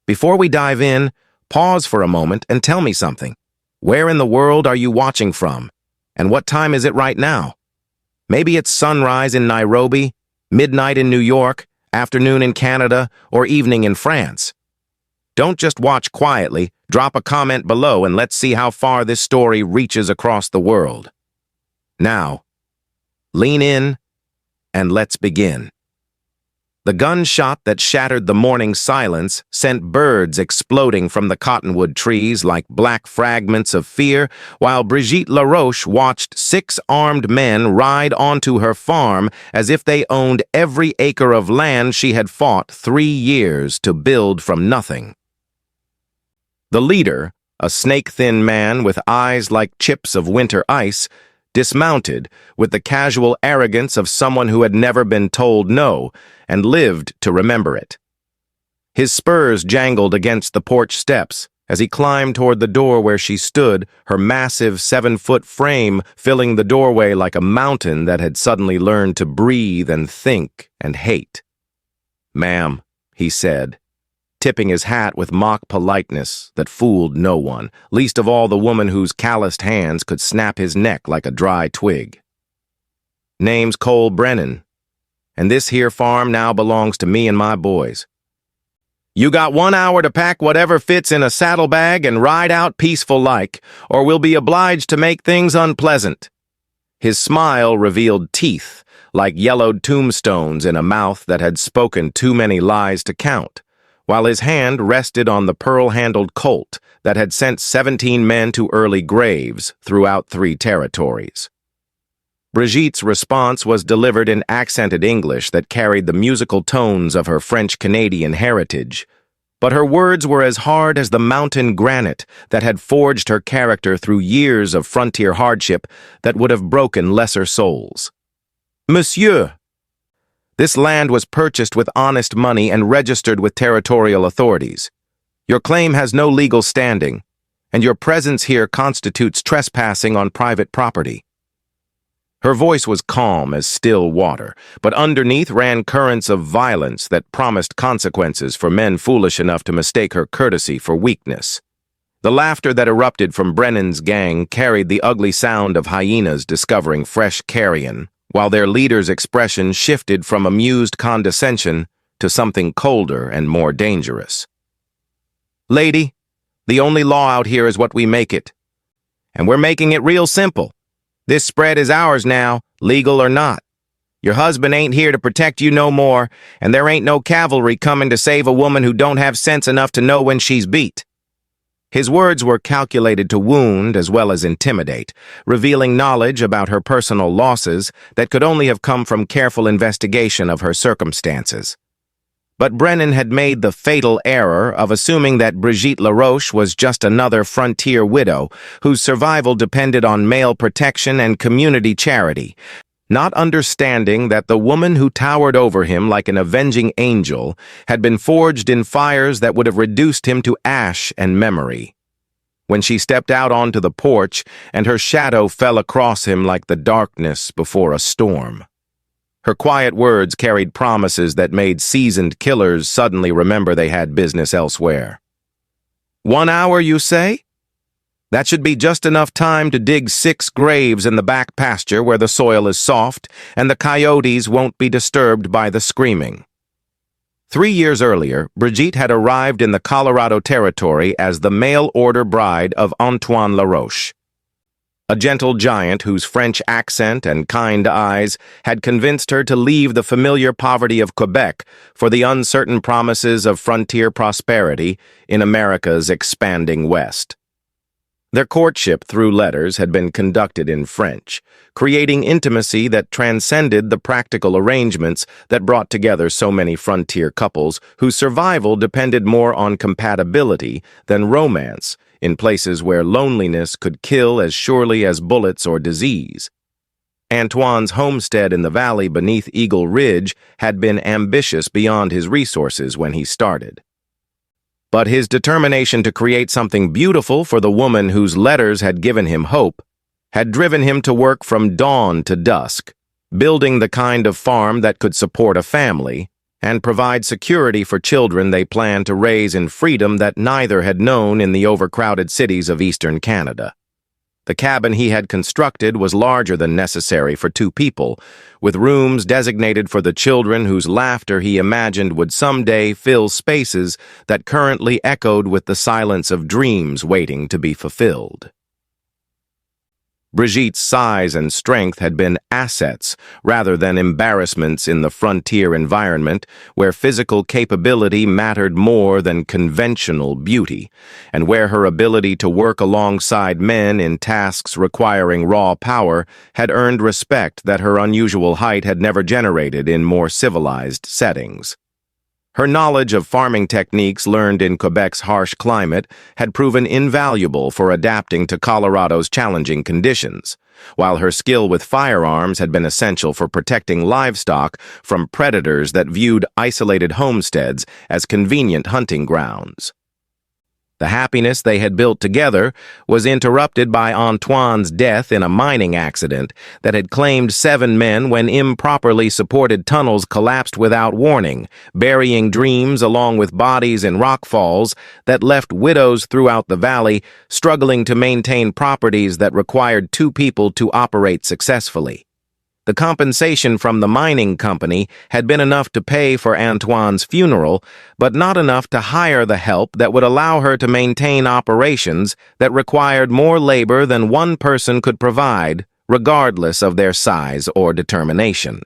Before we dive in, pause for a moment and tell me something. Where in the world are you watching from? And what time is it right now? Maybe it's sunrise in Nairobi, midnight in New York, afternoon in Canada, or evening in France. Don't just watch quietly, drop a comment below and let's see how far this story reaches across the world. Now, lean in and let's begin. The gunshot that shattered the morning silence sent birds exploding from the cottonwood trees like black fragments of fear, while Brigitte Laroche watched 6 armed men ride onto her farm as if they owned every acre of land she had fought 3 years to build from nothing. The leader, a snake-thin man with eyes like chips of winter ice, dismounted with the casual arrogance of someone who had never been told no and lived to remember it. His spurs jangled against the porch steps as he climbed toward the door where she stood, her massive 7-foot frame filling the doorway like a mountain that had suddenly learned to breathe and think and hate. "Ma'am," he said, tipping his hat with mock politeness that fooled no one, least of all the woman whose calloused hands could snap his neck like a dry twig. "Name's Cole Brennan, and this here farm now belongs to me and my boys. You got 1 hour to pack whatever fits in a saddlebag and ride out peaceful-like, or we'll be obliged to make things unpleasant." His smile revealed teeth, like yellowed tombstones in a mouth that had spoken too many lies to count, while his hand rested on the pearl-handled Colt that had sent 17 men to early graves throughout 3 territories. Brigitte's response was delivered in accented English that carried the musical tones of her French-Canadian heritage, but her words were as hard as the mountain granite that had forged her character through years of frontier hardship that would have broken lesser souls. "Monsieur, this land was purchased with honest money and registered with territorial authorities. Your claim has no legal standing, and your presence here constitutes trespassing on private property." Her voice was calm as still water, but underneath ran currents of violence that promised consequences for men foolish enough to mistake her courtesy for weakness. The laughter that erupted from Brennan's gang carried the ugly sound of hyenas discovering fresh carrion, while their leader's expression shifted from amused condescension to something colder and more dangerous. "Lady, the only law out here is what we make it. And we're making it real simple. This spread is ours now, legal or not. Your husband ain't here to protect you no more, and there ain't no cavalry coming to save a woman who don't have sense enough to know when she's beat." His words were calculated to wound as well as intimidate, revealing knowledge about her personal losses that could only have come from careful investigation of her circumstances. But Brennan had made the fatal error of assuming that Brigitte Laroche was just another frontier widow whose survival depended on male protection and community charity, not understanding that the woman who towered over him like an avenging angel had been forged in fires that would have reduced him to ash and memory. When she stepped out onto the porch and her shadow fell across him like the darkness before a storm. Her quiet words carried promises that made seasoned killers suddenly remember they had business elsewhere. "1 hour, you say? That should be just enough time to dig 6 graves in the back pasture where the soil is soft and the coyotes won't be disturbed by the screaming." 3 years earlier, Brigitte had arrived in the Colorado Territory as the mail-order bride of Antoine Laroche, a gentle giant whose French accent and kind eyes had convinced her to leave the familiar poverty of Quebec for the uncertain promises of frontier prosperity in America's expanding West. Their courtship through letters had been conducted in French, creating intimacy that transcended the practical arrangements that brought together so many frontier couples whose survival depended more on compatibility than romance, in places where loneliness could kill as surely as bullets or disease. Antoine's homestead in the valley beneath Eagle Ridge had been ambitious beyond his resources when he started. But his determination to create something beautiful for the woman whose letters had given him hope had driven him to work from dawn to dusk, building the kind of farm that could support a family, and provide security for children they planned to raise in freedom that neither had known in the overcrowded cities of eastern Canada. The cabin he had constructed was larger than necessary for two people, with rooms designated for the children whose laughter he imagined would someday fill spaces that currently echoed with the silence of dreams waiting to be fulfilled. Brigitte's size and strength had been assets rather than embarrassments in the frontier environment where physical capability mattered more than conventional beauty, and where her ability to work alongside men in tasks requiring raw power had earned respect that her unusual height had never generated in more civilized settings. Her knowledge of farming techniques learned in Quebec's harsh climate had proven invaluable for adapting to Colorado's challenging conditions, while her skill with firearms had been essential for protecting livestock from predators that viewed isolated homesteads as convenient hunting grounds. The happiness they had built together was interrupted by Antoine's death in a mining accident that had claimed 7 men when improperly supported tunnels collapsed without warning, burying dreams along with bodies in rockfalls that left widows throughout the valley struggling to maintain properties that required 2 people to operate successfully. The compensation from the mining company had been enough to pay for Antoine's funeral, but not enough to hire the help that would allow her to maintain operations that required more labor than one person could provide, regardless of their size or determination.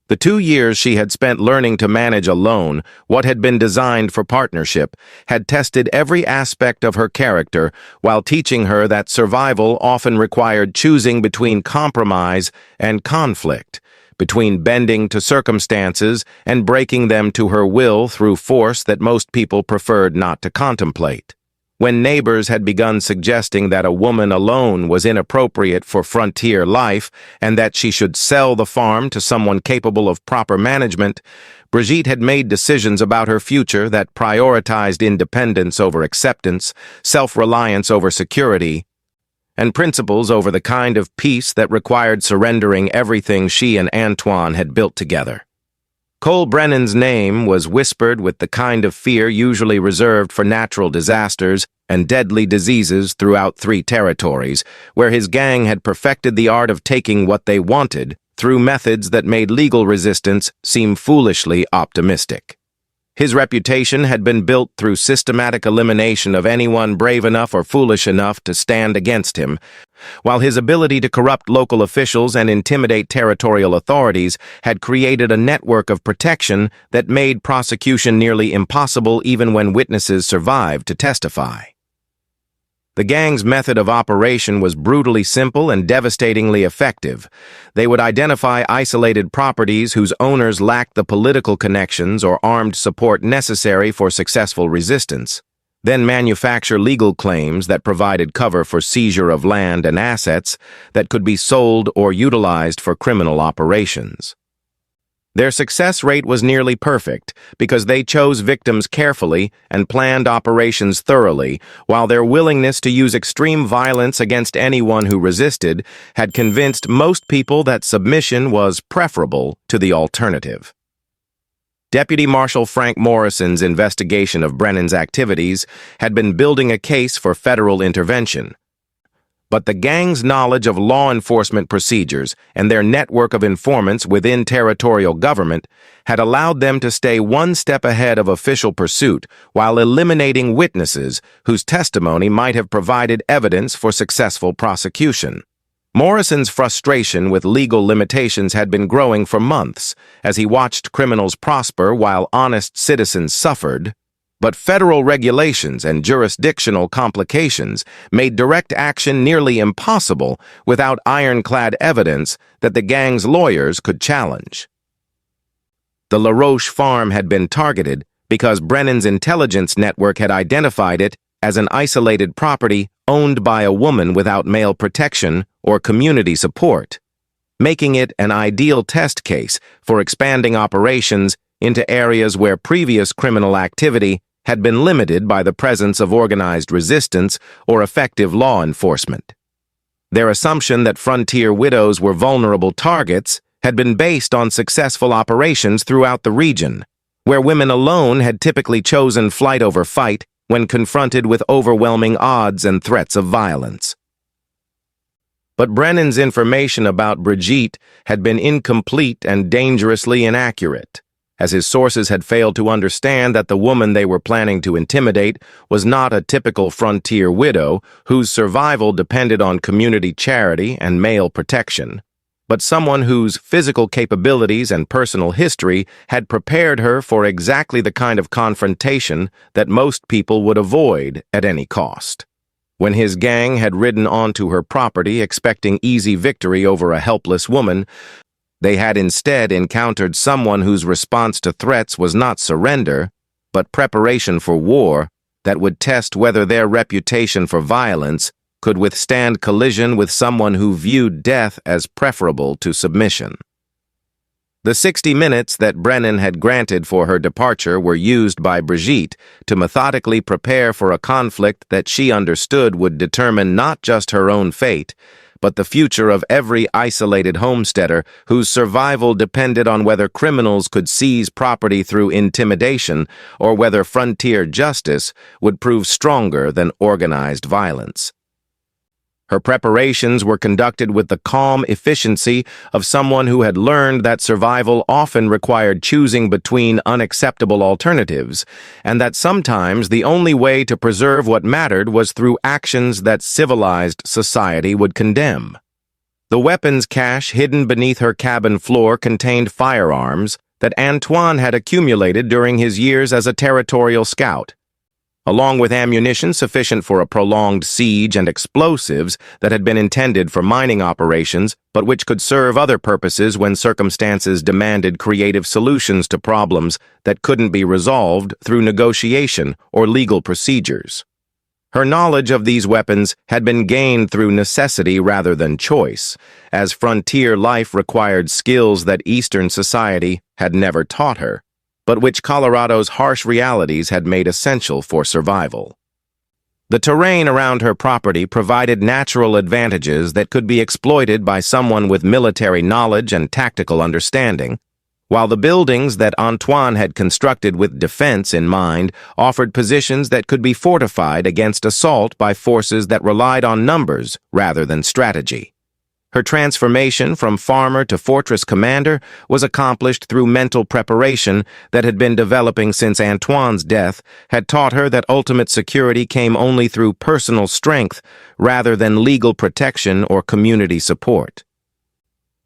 The 2 years she had spent learning to manage alone what had been designed for partnership had tested every aspect of her character while teaching her that survival often required choosing between compromise and conflict, between bending to circumstances and breaking them to her will through force that most people preferred not to contemplate. When neighbors had begun suggesting that a woman alone was inappropriate for frontier life and that she should sell the farm to someone capable of proper management, Brigitte had made decisions about her future that prioritized independence over acceptance, self-reliance over security, and principles over the kind of peace that required surrendering everything she and Antoine had built together. Cole Brennan's name was whispered with the kind of fear usually reserved for natural disasters and deadly diseases throughout 3 territories, where his gang had perfected the art of taking what they wanted through methods that made legal resistance seem foolishly optimistic. His reputation had been built through systematic elimination of anyone brave enough or foolish enough to stand against him, while his ability to corrupt local officials and intimidate territorial authorities had created a network of protection that made prosecution nearly impossible even when witnesses survived to testify. The gang's method of operation was brutally simple and devastatingly effective. They would identify isolated properties whose owners lacked the political connections or armed support necessary for successful resistance, then manufacture legal claims that provided cover for seizure of land and assets that could be sold or utilized for criminal operations. Their success rate was nearly perfect because they chose victims carefully and planned operations thoroughly, while their willingness to use extreme violence against anyone who resisted had convinced most people that submission was preferable to the alternative. Deputy Marshal Frank Morrison's investigation of Brennan's activities had been building a case for federal intervention. But the gang's knowledge of law enforcement procedures and their network of informants within territorial government had allowed them to stay one step ahead of official pursuit while eliminating witnesses whose testimony might have provided evidence for successful prosecution. Morrison's frustration with legal limitations had been growing for months as he watched criminals prosper while honest citizens suffered. But federal regulations and jurisdictional complications made direct action nearly impossible without ironclad evidence that the gang's lawyers could challenge. The Laroche farm had been targeted because Brennan's intelligence network had identified it as an isolated property owned by a woman without male protection or community support, making it an ideal test case for expanding operations into areas where previous criminal activity had been limited by the presence of organized resistance or effective law enforcement. Their assumption that frontier widows were vulnerable targets had been based on successful operations throughout the region, where women alone had typically chosen flight over fight when confronted with overwhelming odds and threats of violence. But Brennan's information about Brigitte had been incomplete and dangerously inaccurate, as his sources had failed to understand that the woman they were planning to intimidate was not a typical frontier widow whose survival depended on community charity and male protection, but someone whose physical capabilities and personal history had prepared her for exactly the kind of confrontation that most people would avoid at any cost. When his gang had ridden onto her property expecting easy victory over a helpless woman, they had instead encountered someone whose response to threats was not surrender, but preparation for war that would test whether their reputation for violence could withstand collision with someone who viewed death as preferable to submission. The 60 minutes that Brennan had granted for her departure were used by Brigitte to methodically prepare for a conflict that she understood would determine not just her own fate, but the future of every isolated homesteader whose survival depended on whether criminals could seize property through intimidation or whether frontier justice would prove stronger than organized violence. Her preparations were conducted with the calm efficiency of someone who had learned that survival often required choosing between unacceptable alternatives, and that sometimes the only way to preserve what mattered was through actions that civilized society would condemn. The weapons cache hidden beneath her cabin floor contained firearms that Antoine had accumulated during his years as a territorial scout, along with ammunition sufficient for a prolonged siege and explosives that had been intended for mining operations, but which could serve other purposes when circumstances demanded creative solutions to problems that couldn't be resolved through negotiation or legal procedures. Her knowledge of these weapons had been gained through necessity rather than choice, as frontier life required skills that Eastern society had never taught her, but which Colorado's harsh realities had made essential for survival. The terrain around her property provided natural advantages that could be exploited by someone with military knowledge and tactical understanding, while the buildings that Antoine had constructed with defense in mind offered positions that could be fortified against assault by forces that relied on numbers rather than strategy. Her transformation from farmer to fortress commander was accomplished through mental preparation that had been developing since Antoine's death had taught her that ultimate security came only through personal strength rather than legal protection or community support.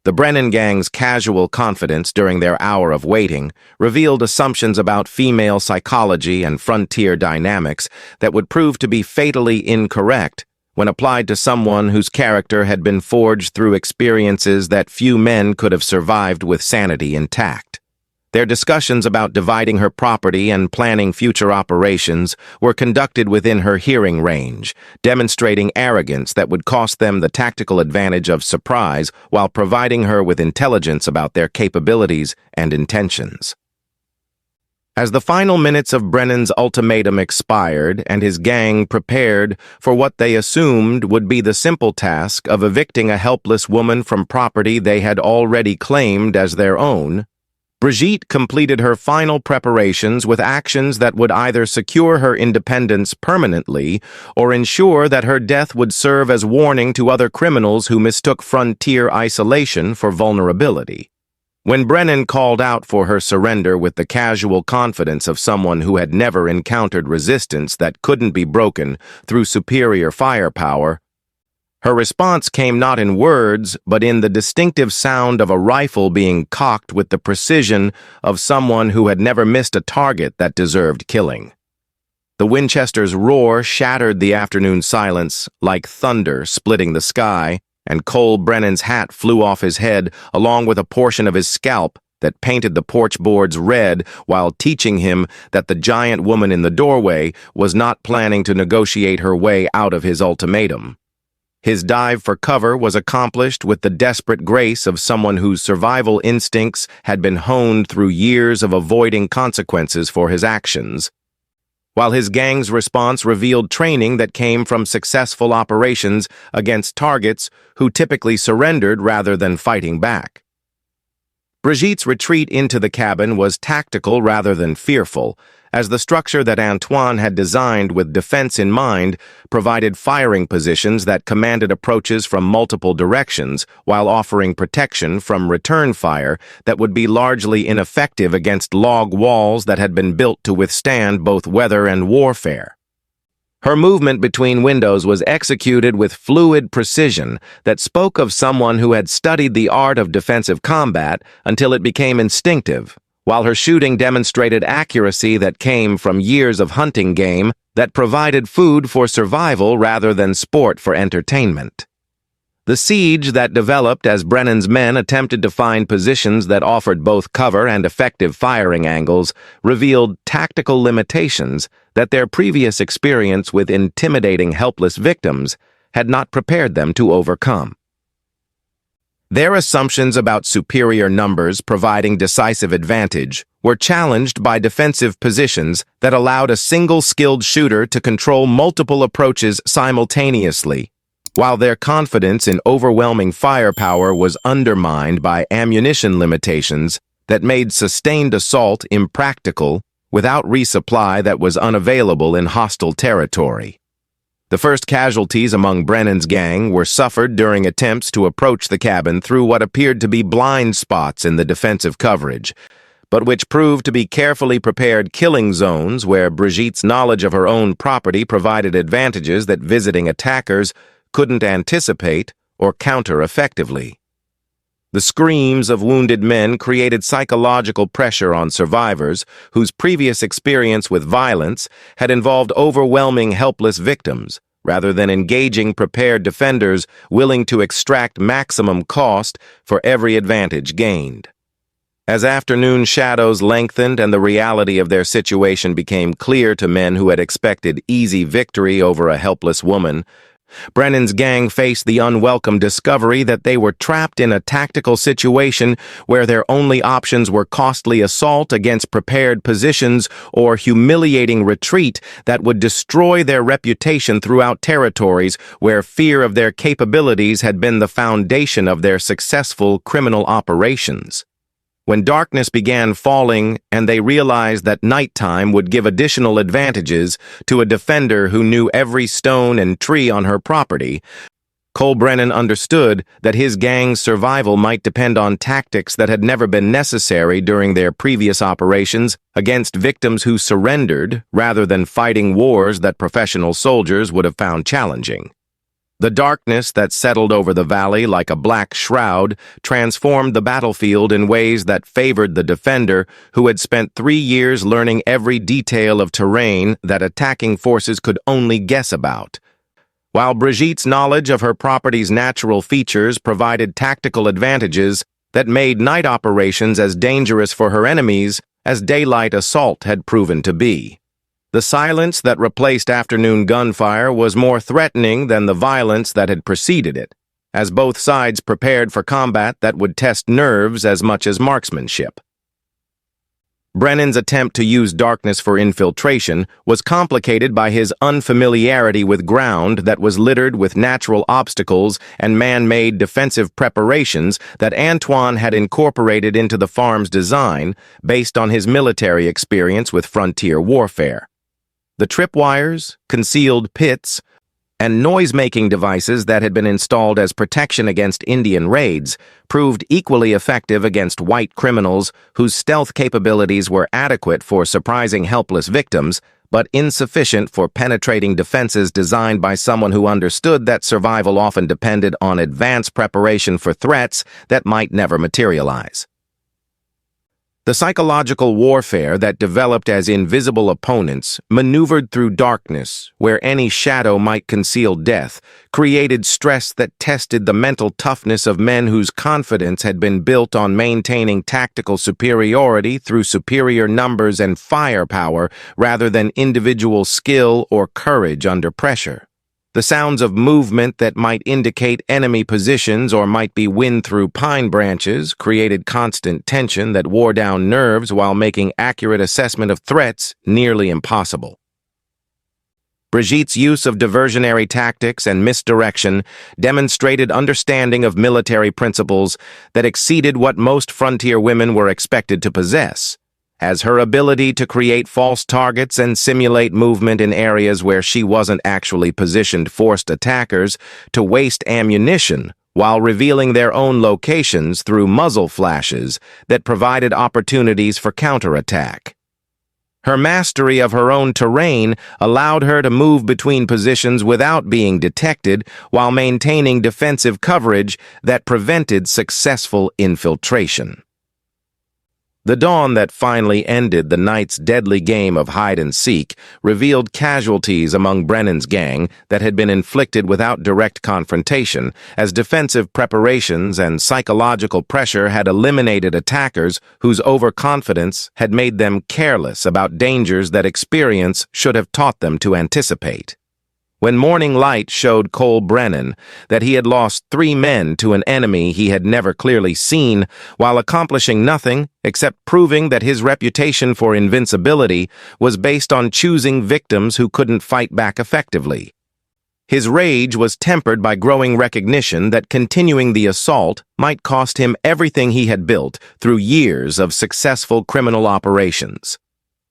The Brennan gang's casual confidence during their hour of waiting revealed assumptions about female psychology and frontier dynamics that would prove to be fatally incorrect when applied to someone whose character had been forged through experiences that few men could have survived with sanity intact. Their discussions about dividing her property and planning future operations were conducted within her hearing range, demonstrating arrogance that would cost them the tactical advantage of surprise while providing her with intelligence about their capabilities and intentions. As the final minutes of Brennan's ultimatum expired and his gang prepared for what they assumed would be the simple task of evicting a helpless woman from property they had already claimed as their own, Brigitte completed her final preparations with actions that would either secure her independence permanently or ensure that her death would serve as warning to other criminals who mistook frontier isolation for vulnerability. When Brennan called out for her surrender with the casual confidence of someone who had never encountered resistance that couldn't be broken through superior firepower, her response came not in words, but in the distinctive sound of a rifle being cocked with the precision of someone who had never missed a target that deserved killing. The Winchester's roar shattered the afternoon silence like thunder splitting the sky, and Cole Brennan's hat flew off his head along with a portion of his scalp that painted the porch boards red while teaching him that the giant woman in the doorway was not planning to negotiate her way out of his ultimatum. His dive for cover was accomplished with the desperate grace of someone whose survival instincts had been honed through years of avoiding consequences for his actions, while his gang's response revealed training that came from successful operations against targets who typically surrendered rather than fighting back. Brigitte's retreat into the cabin was tactical rather than fearful, as the structure that Antoine had designed with defense in mind provided firing positions that commanded approaches from multiple directions while offering protection from return fire that would be largely ineffective against log walls that had been built to withstand both weather and warfare. Her movement between windows was executed with fluid precision that spoke of someone who had studied the art of defensive combat until it became instinctive, while her shooting demonstrated accuracy that came from years of hunting game that provided food for survival rather than sport for entertainment. The siege that developed as Brennan's men attempted to find positions that offered both cover and effective firing angles revealed tactical limitations that their previous experience with intimidating helpless victims had not prepared them to overcome. Their assumptions about superior numbers providing decisive advantage were challenged by defensive positions that allowed a single skilled shooter to control multiple approaches simultaneously, while their confidence in overwhelming firepower was undermined by ammunition limitations that made sustained assault impractical without resupply that was unavailable in hostile territory. The first casualties among Brennan's gang were suffered during attempts to approach the cabin through what appeared to be blind spots in the defensive coverage, but which proved to be carefully prepared killing zones where Brigitte's knowledge of her own property provided advantages that visiting attackers couldn't anticipate or counter effectively. The screams of wounded men created psychological pressure on survivors whose previous experience with violence had involved overwhelming helpless victims, rather than engaging prepared defenders willing to extract maximum cost for every advantage gained. As afternoon shadows lengthened and the reality of their situation became clear to men who had expected easy victory over a helpless woman, Brennan's gang faced the unwelcome discovery that they were trapped in a tactical situation where their only options were costly assault against prepared positions or humiliating retreat that would destroy their reputation throughout territories where fear of their capabilities had been the foundation of their successful criminal operations. When darkness began falling and they realized that nighttime would give additional advantages to a defender who knew every stone and tree on her property, Cole Brennan understood that his gang's survival might depend on tactics that had never been necessary during their previous operations against victims who surrendered rather than fighting wars that professional soldiers would have found challenging. The darkness that settled over the valley like a black shroud transformed the battlefield in ways that favored the defender who had spent 3 years learning every detail of terrain that attacking forces could only guess about. While Brigitte's knowledge of her property's natural features provided tactical advantages that made night operations as dangerous for her enemies as daylight assault had proven to be. The silence that replaced afternoon gunfire was more threatening than the violence that had preceded it, as both sides prepared for combat that would test nerves as much as marksmanship. Brennan's attempt to use darkness for infiltration was complicated by his unfamiliarity with ground that was littered with natural obstacles and man-made defensive preparations that Antoine had incorporated into the farm's design based on his military experience with frontier warfare. The tripwires, concealed pits, and noise-making devices that had been installed as protection against Indian raids proved equally effective against white criminals whose stealth capabilities were adequate for surprising helpless victims, but insufficient for penetrating defenses designed by someone who understood that survival often depended on advanced preparation for threats that might never materialize. The psychological warfare that developed as invisible opponents maneuvered through darkness, where any shadow might conceal death, created stress that tested the mental toughness of men whose confidence had been built on maintaining tactical superiority through superior numbers and firepower rather than individual skill or courage under pressure. The sounds of movement that might indicate enemy positions or might be wind through pine branches created constant tension that wore down nerves while making accurate assessment of threats nearly impossible. Brigitte's use of diversionary tactics and misdirection demonstrated understanding of military principles that exceeded what most frontier women were expected to possess, as her ability to create false targets and simulate movement in areas where she wasn't actually positioned forced attackers to waste ammunition while revealing their own locations through muzzle flashes that provided opportunities for counterattack. Her mastery of her own terrain allowed her to move between positions without being detected while maintaining defensive coverage that prevented successful infiltration. The dawn that finally ended the night's deadly game of hide-and-seek revealed casualties among Brennan's gang that had been inflicted without direct confrontation, as defensive preparations and psychological pressure had eliminated attackers whose overconfidence had made them careless about dangers that experience should have taught them to anticipate. When morning light showed Cole Brennan that he had lost 3 men to an enemy he had never clearly seen, while accomplishing nothing except proving that his reputation for invincibility was based on choosing victims who couldn't fight back effectively. His rage was tempered by growing recognition that continuing the assault might cost him everything he had built through years of successful criminal operations.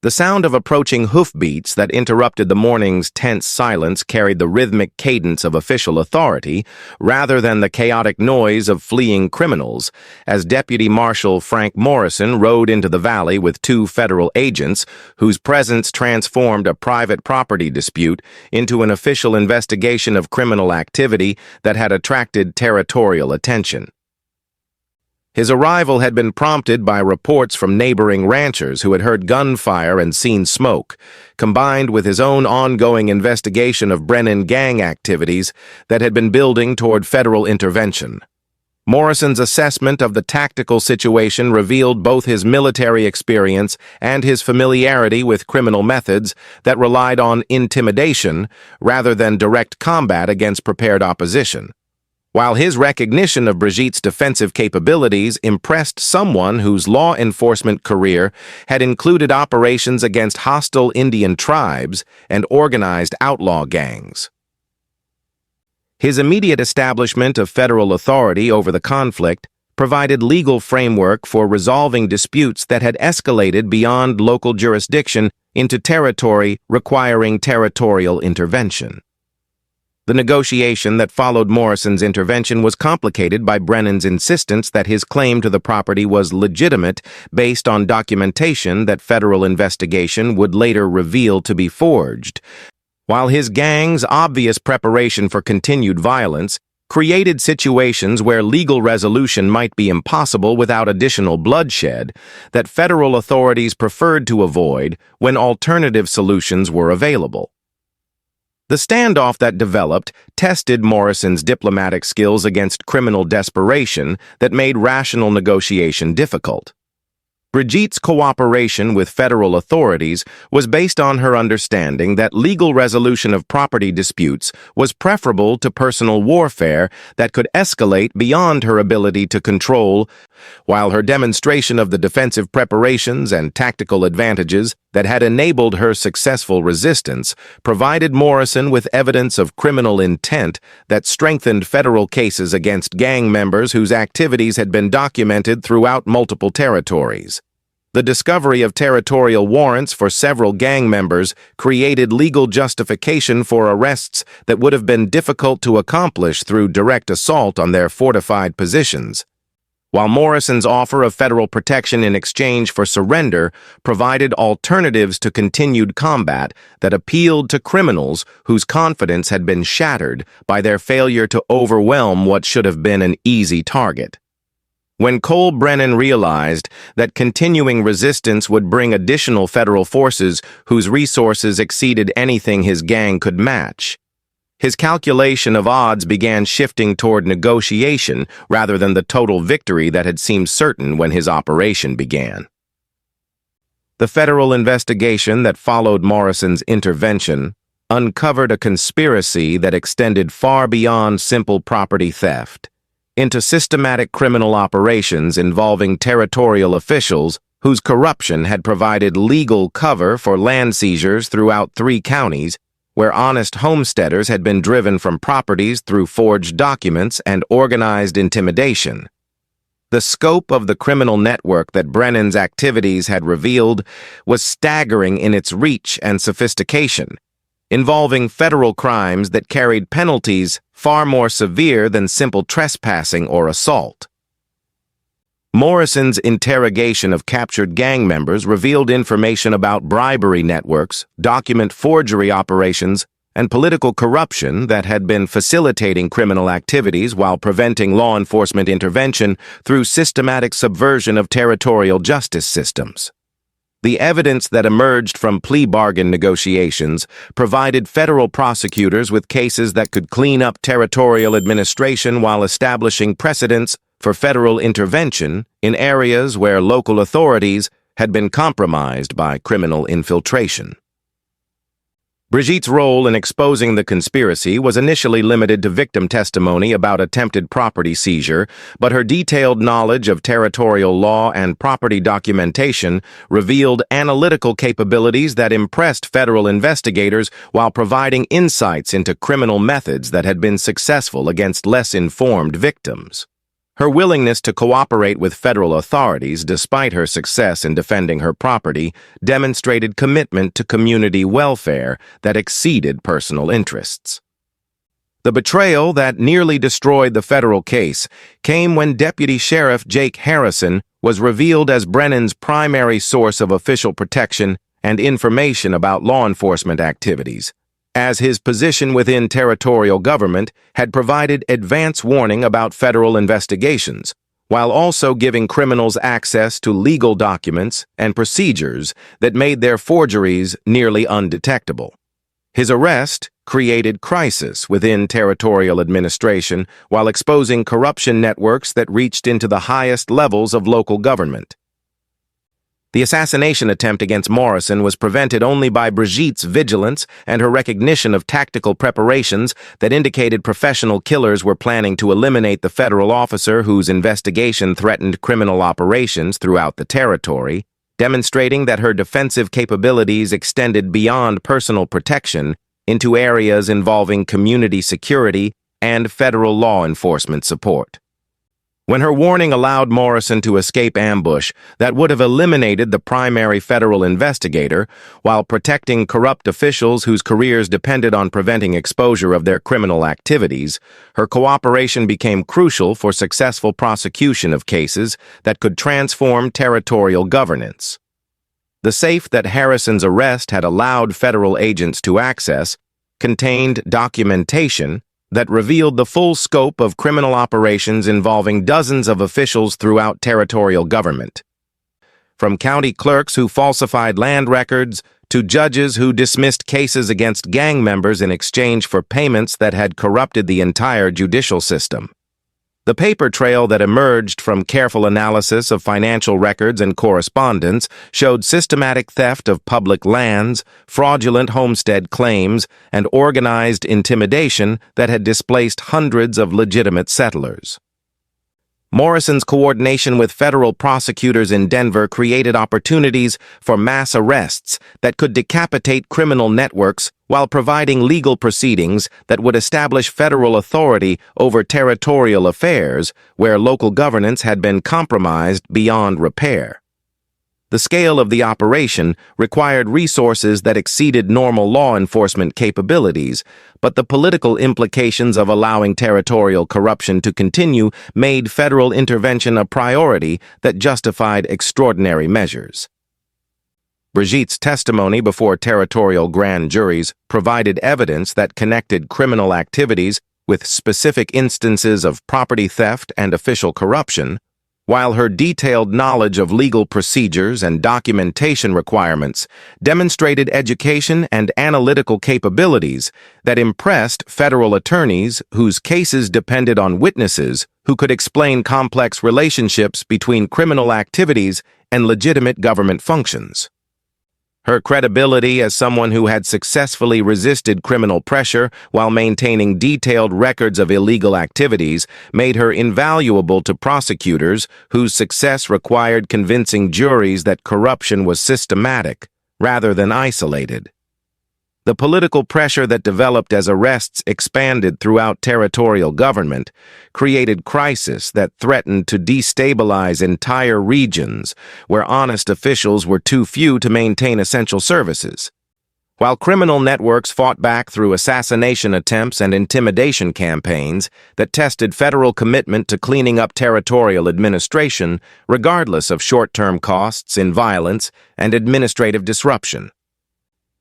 The sound of approaching hoofbeats that interrupted the morning's tense silence carried the rhythmic cadence of official authority rather than the chaotic noise of fleeing criminals, as Deputy Marshal Frank Morrison rode into the valley with 2 federal agents whose presence transformed a private property dispute into an official investigation of criminal activity that had attracted territorial attention. His arrival had been prompted by reports from neighboring ranchers who had heard gunfire and seen smoke, combined with his own ongoing investigation of Brennan gang activities that had been building toward federal intervention. Morrison's assessment of the tactical situation revealed both his military experience and his familiarity with criminal methods that relied on intimidation rather than direct combat against prepared opposition. While his recognition of Brigitte's defensive capabilities impressed someone whose law enforcement career had included operations against hostile Indian tribes and organized outlaw gangs. His immediate establishment of federal authority over the conflict provided legal framework for resolving disputes that had escalated beyond local jurisdiction into territory requiring territorial intervention. The negotiation that followed Morrison's intervention was complicated by Brennan's insistence that his claim to the property was legitimate based on documentation that federal investigation would later reveal to be forged, while his gang's obvious preparation for continued violence created situations where legal resolution might be impossible without additional bloodshed that federal authorities preferred to avoid when alternative solutions were available. The standoff that developed tested Morrison's diplomatic skills against criminal desperation that made rational negotiation difficult. Brigitte's cooperation with federal authorities was based on her understanding that legal resolution of property disputes was preferable to personal warfare that could escalate beyond her ability to control, while her demonstration of the defensive preparations and tactical advantages that had enabled her successful resistance provided Morrison with evidence of criminal intent that strengthened federal cases against gang members whose activities had been documented throughout multiple territories. The discovery of territorial warrants for several gang members created legal justification for arrests that would have been difficult to accomplish through direct assault on their fortified positions, while Morrison's offer of federal protection in exchange for surrender provided alternatives to continued combat that appealed to criminals whose confidence had been shattered by their failure to overwhelm what should have been an easy target. When Cole Brennan realized that continuing resistance would bring additional federal forces whose resources exceeded anything his gang could match, his calculation of odds began shifting toward negotiation rather than the total victory that had seemed certain when his operation began. The federal investigation that followed Morrison's intervention uncovered a conspiracy that extended far beyond simple property theft into systematic criminal operations involving territorial officials whose corruption had provided legal cover for land seizures throughout 3 counties where honest homesteaders had been driven from properties through forged documents and organized intimidation. The scope of the criminal network that Brennan's activities had revealed was staggering in its reach and sophistication, involving federal crimes that carried penalties far more severe than simple trespassing or assault. Morrison's interrogation of captured gang members revealed information about bribery networks, document forgery operations, and political corruption that had been facilitating criminal activities while preventing law enforcement intervention through systematic subversion of territorial justice systems. The evidence that emerged from plea bargain negotiations provided federal prosecutors with cases that could clean up territorial administration while establishing precedents for federal intervention in areas where local authorities had been compromised by criminal infiltration. Brigitte's role in exposing the conspiracy was initially limited to victim testimony about attempted property seizure, but her detailed knowledge of territorial law and property documentation revealed analytical capabilities that impressed federal investigators while providing insights into criminal methods that had been successful against less informed victims. Her willingness to cooperate with federal authorities despite her success in defending her property demonstrated commitment to community welfare that exceeded personal interests. The betrayal that nearly destroyed the federal case came when Deputy Sheriff Jake Harrison was revealed as Brennan's primary source of official protection and information about law enforcement activities, as his position within territorial government had provided advance warning about federal investigations, while also giving criminals access to legal documents and procedures that made their forgeries nearly undetectable. His arrest created crisis within territorial administration while exposing corruption networks that reached into the highest levels of local government. The assassination attempt against Morrison was prevented only by Brigitte's vigilance and her recognition of tactical preparations that indicated professional killers were planning to eliminate the federal officer whose investigation threatened criminal operations throughout the territory, demonstrating that her defensive capabilities extended beyond personal protection into areas involving community security and federal law enforcement support. When her warning allowed Morrison to escape ambush that would have eliminated the primary federal investigator while protecting corrupt officials whose careers depended on preventing exposure of their criminal activities, her cooperation became crucial for successful prosecution of cases that could transform territorial governance. The safe that Harrison's arrest had allowed federal agents to access contained documentation that revealed the full scope of criminal operations involving dozens of officials throughout territorial government. From county clerks who falsified land records to judges who dismissed cases against gang members in exchange for payments that had corrupted the entire judicial system. The paper trail that emerged from careful analysis of financial records and correspondence showed systematic theft of public lands, fraudulent homestead claims, and organized intimidation that had displaced hundreds of legitimate settlers. Morrison's coordination with federal prosecutors in Denver created opportunities for mass arrests that could decapitate criminal networks while providing legal proceedings that would establish federal authority over territorial affairs where local governance had been compromised beyond repair. The scale of the operation required resources that exceeded normal law enforcement capabilities, but the political implications of allowing territorial corruption to continue made federal intervention a priority that justified extraordinary measures. Brigitte's testimony before territorial grand juries provided evidence that connected criminal activities with specific instances of property theft and official corruption, while her detailed knowledge of legal procedures and documentation requirements demonstrated education and analytical capabilities that impressed federal attorneys whose cases depended on witnesses who could explain complex relationships between criminal activities and legitimate government functions. Her credibility as someone who had successfully resisted criminal pressure while maintaining detailed records of illegal activities made her invaluable to prosecutors whose success required convincing juries that corruption was systematic rather than isolated. The political pressure that developed as arrests expanded throughout territorial government created crisis that threatened to destabilize entire regions where honest officials were too few to maintain essential services. While criminal networks fought back through assassination attempts and intimidation campaigns that tested federal commitment to cleaning up territorial administration, regardless of short-term costs in violence and administrative disruption.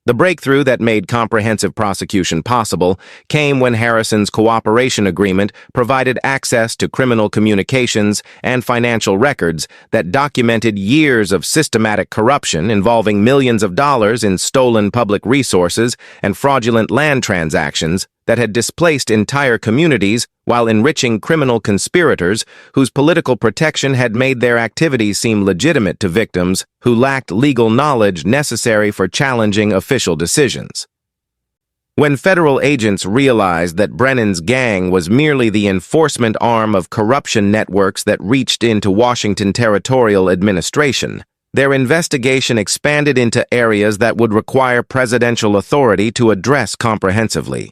The breakthrough that made comprehensive prosecution possible came when Harrison's cooperation agreement provided access to criminal communications and financial records that documented years of systematic corruption involving millions of dollars in stolen public resources and fraudulent land transactions that had displaced entire communities while enriching criminal conspirators whose political protection had made their activities seem legitimate to victims who lacked legal knowledge necessary for challenging official decisions. When federal agents realized that Brennan's gang was merely the enforcement arm of corruption networks that reached into Washington territorial administration, their investigation expanded into areas that would require presidential authority to address comprehensively.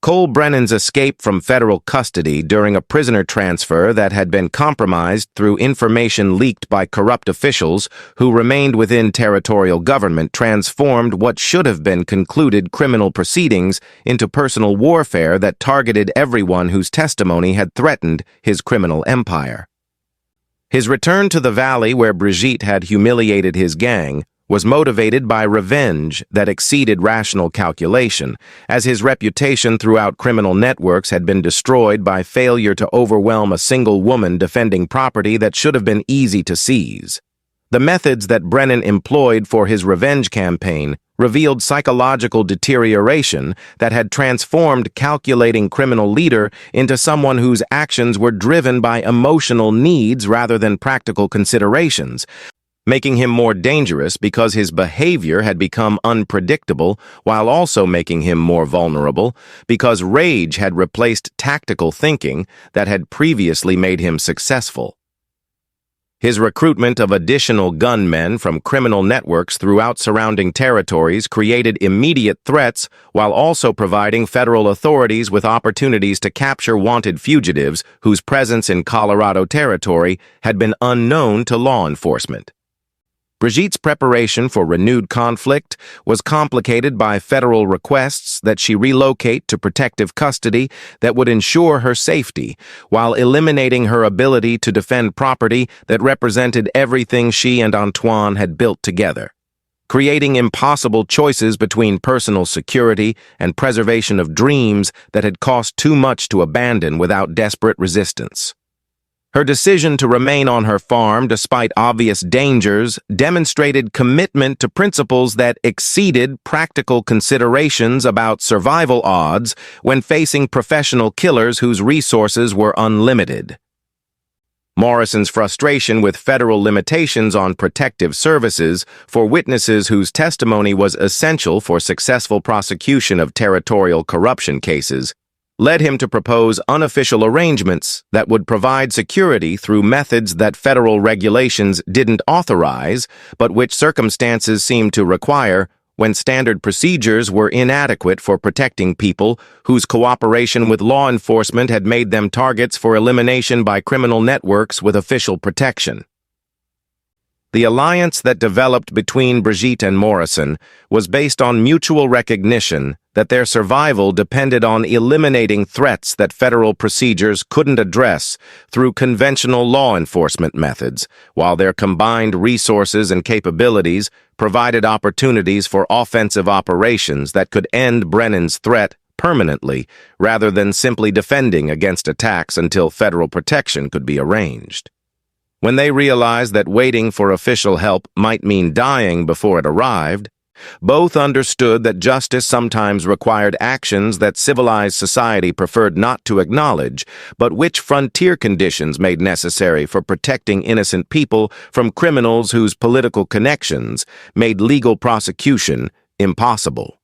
Cole Brennan's escape from federal custody during a prisoner transfer that had been compromised through information leaked by corrupt officials who remained within territorial government transformed what should have been concluded criminal proceedings into personal warfare that targeted everyone whose testimony had threatened his criminal empire. His return to the valley where Brigitte had humiliated his gang was motivated by revenge that exceeded rational calculation, as his reputation throughout criminal networks had been destroyed by failure to overwhelm a single woman defending property that should have been easy to seize. The methods that Brennan employed for his revenge campaign revealed psychological deterioration that had transformed calculating criminal leader into someone whose actions were driven by emotional needs rather than practical considerations, making him more dangerous because his behavior had become unpredictable, while also making him more vulnerable because rage had replaced tactical thinking that had previously made him successful. His recruitment of additional gunmen from criminal networks throughout surrounding territories created immediate threats while also providing federal authorities with opportunities to capture wanted fugitives whose presence in Colorado territory had been unknown to law enforcement. Brigitte's preparation for renewed conflict was complicated by federal requests that she relocate to protective custody that would ensure her safety, while eliminating her ability to defend property that represented everything she and Antoine had built together, creating impossible choices between personal security and preservation of dreams that had cost too much to abandon without desperate resistance. Her decision to remain on her farm despite obvious dangers demonstrated commitment to principles that exceeded practical considerations about survival odds when facing professional killers whose resources were unlimited. Morrison's frustration with federal limitations on protective services for witnesses whose testimony was essential for successful prosecution of territorial corruption cases led him to propose unofficial arrangements that would provide security through methods that federal regulations didn't authorize, but which circumstances seemed to require when standard procedures were inadequate for protecting people whose cooperation with law enforcement had made them targets for elimination by criminal networks with official protection. The alliance that developed between Brigitte and Morrison was based on mutual recognition that their survival depended on eliminating threats that federal procedures couldn't address through conventional law enforcement methods, while their combined resources and capabilities provided opportunities for offensive operations that could end Brennan's threat permanently, rather than simply defending against attacks until federal protection could be arranged. When they realized that waiting for official help might mean dying before it arrived, both understood that justice sometimes required actions that civilized society preferred not to acknowledge, but which frontier conditions made necessary for protecting innocent people from criminals whose political connections made legal prosecution impossible.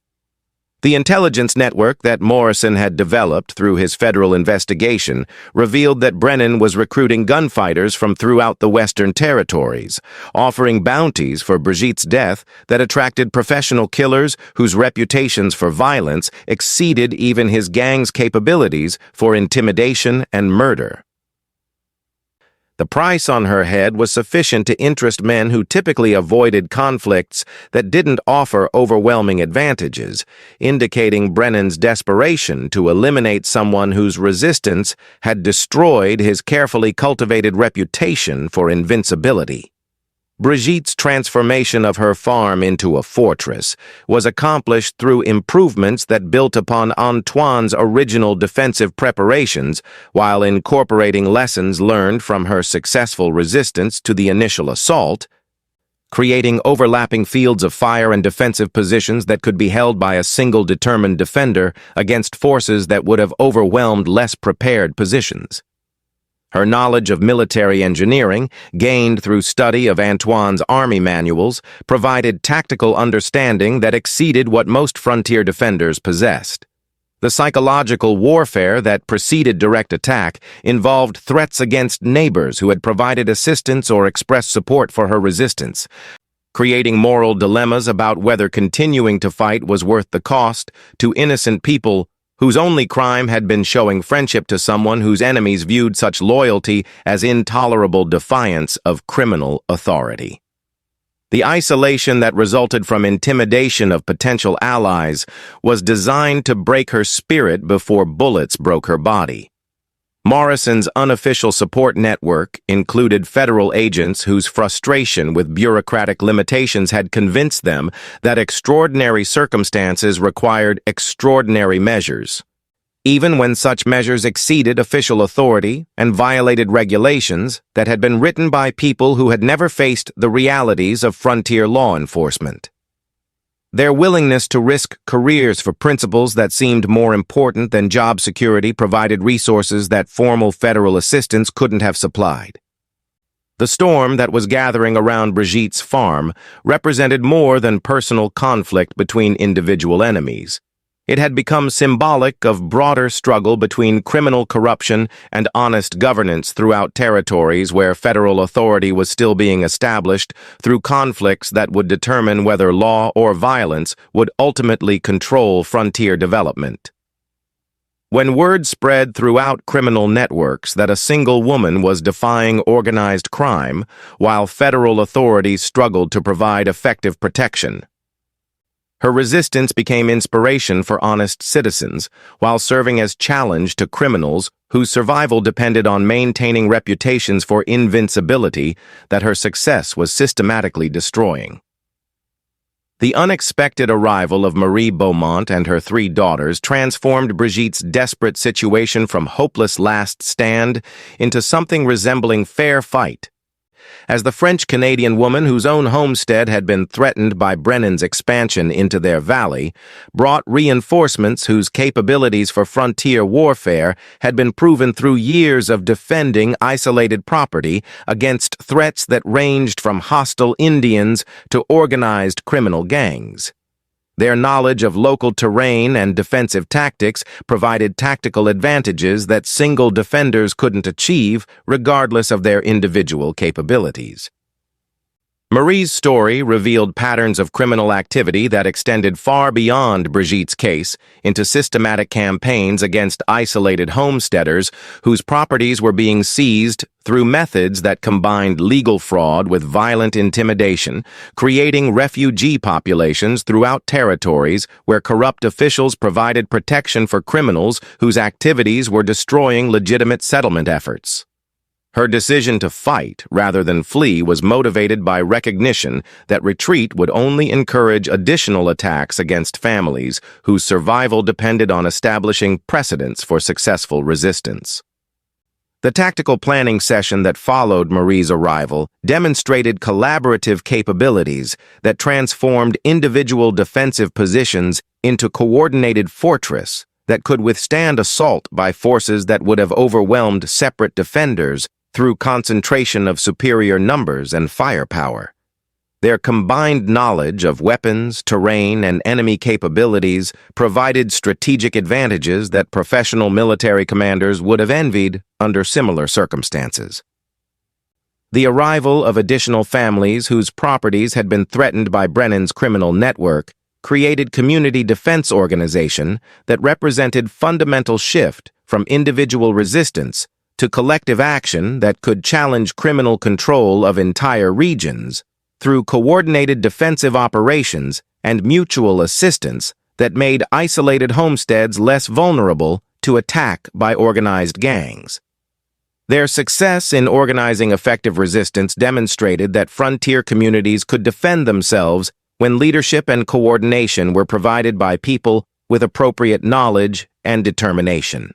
The intelligence network that Morrison had developed through his federal investigation revealed that Brennan was recruiting gunfighters from throughout the Western territories, offering bounties for Brigitte's death that attracted professional killers whose reputations for violence exceeded even his gang's capabilities for intimidation and murder. The price on her head was sufficient to interest men who typically avoided conflicts that didn't offer overwhelming advantages, indicating Brennan's desperation to eliminate someone whose resistance had destroyed his carefully cultivated reputation for invincibility. Brigitte's transformation of her farm into a fortress was accomplished through improvements that built upon Antoine's original defensive preparations while incorporating lessons learned from her successful resistance to the initial assault, creating overlapping fields of fire and defensive positions that could be held by a single determined defender against forces that would have overwhelmed less prepared positions. Her knowledge of military engineering, gained through study of Antoine's army manuals, provided tactical understanding that exceeded what most frontier defenders possessed. The psychological warfare that preceded direct attack involved threats against neighbors who had provided assistance or expressed support for her resistance, creating moral dilemmas about whether continuing to fight was worth the cost to innocent people whose only crime had been showing friendship to someone whose enemies viewed such loyalty as intolerable defiance of criminal authority. The isolation that resulted from intimidation of potential allies was designed to break her spirit before bullets broke her body. Morrison's unofficial support network included federal agents whose frustration with bureaucratic limitations had convinced them that extraordinary circumstances required extraordinary measures, even when such measures exceeded official authority and violated regulations that had been written by people who had never faced the realities of frontier law enforcement. Their willingness to risk careers for principles that seemed more important than job security provided resources that formal federal assistance couldn't have supplied. The storm that was gathering around Brigitte's farm represented more than personal conflict between individual enemies. It had become symbolic of broader struggle between criminal corruption and honest governance throughout territories where federal authority was still being established through conflicts that would determine whether law or violence would ultimately control frontier development. When word spread throughout criminal networks that a single woman was defying organized crime while federal authorities struggled to provide effective protection, her resistance became inspiration for honest citizens, while serving as challenge to criminals whose survival depended on maintaining reputations for invincibility that her success was systematically destroying. The unexpected arrival of Marie Beaumont and her 3 daughters transformed Brigitte's desperate situation from hopeless last stand into something resembling fair fight. As the French-Canadian woman whose own homestead had been threatened by Brennan's expansion into their valley, brought reinforcements whose capabilities for frontier warfare had been proven through years of defending isolated property against threats that ranged from hostile Indians to organized criminal gangs. Their knowledge of local terrain and defensive tactics provided tactical advantages that single defenders couldn't achieve, regardless of their individual capabilities. Marie's story revealed patterns of criminal activity that extended far beyond Brigitte's case into systematic campaigns against isolated homesteaders whose properties were being seized through methods that combined legal fraud with violent intimidation, creating refugee populations throughout territories where corrupt officials provided protection for criminals whose activities were destroying legitimate settlement efforts. Her decision to fight rather than flee was motivated by recognition that retreat would only encourage additional attacks against families whose survival depended on establishing precedents for successful resistance. The tactical planning session that followed Marie's arrival demonstrated collaborative capabilities that transformed individual defensive positions into coordinated fortress that could withstand assault by forces that would have overwhelmed separate defenders through concentration of superior numbers and firepower. Their combined knowledge of weapons, terrain, and enemy capabilities provided strategic advantages that professional military commanders would have envied under similar circumstances. The arrival of additional families whose properties had been threatened by Brennan's criminal network created community defense organization that represented fundamental shift from individual resistance to collective action that could challenge criminal control of entire regions through coordinated defensive operations and mutual assistance that made isolated homesteads less vulnerable to attack by organized gangs. Their success in organizing effective resistance demonstrated that frontier communities could defend themselves when leadership and coordination were provided by people with appropriate knowledge and determination.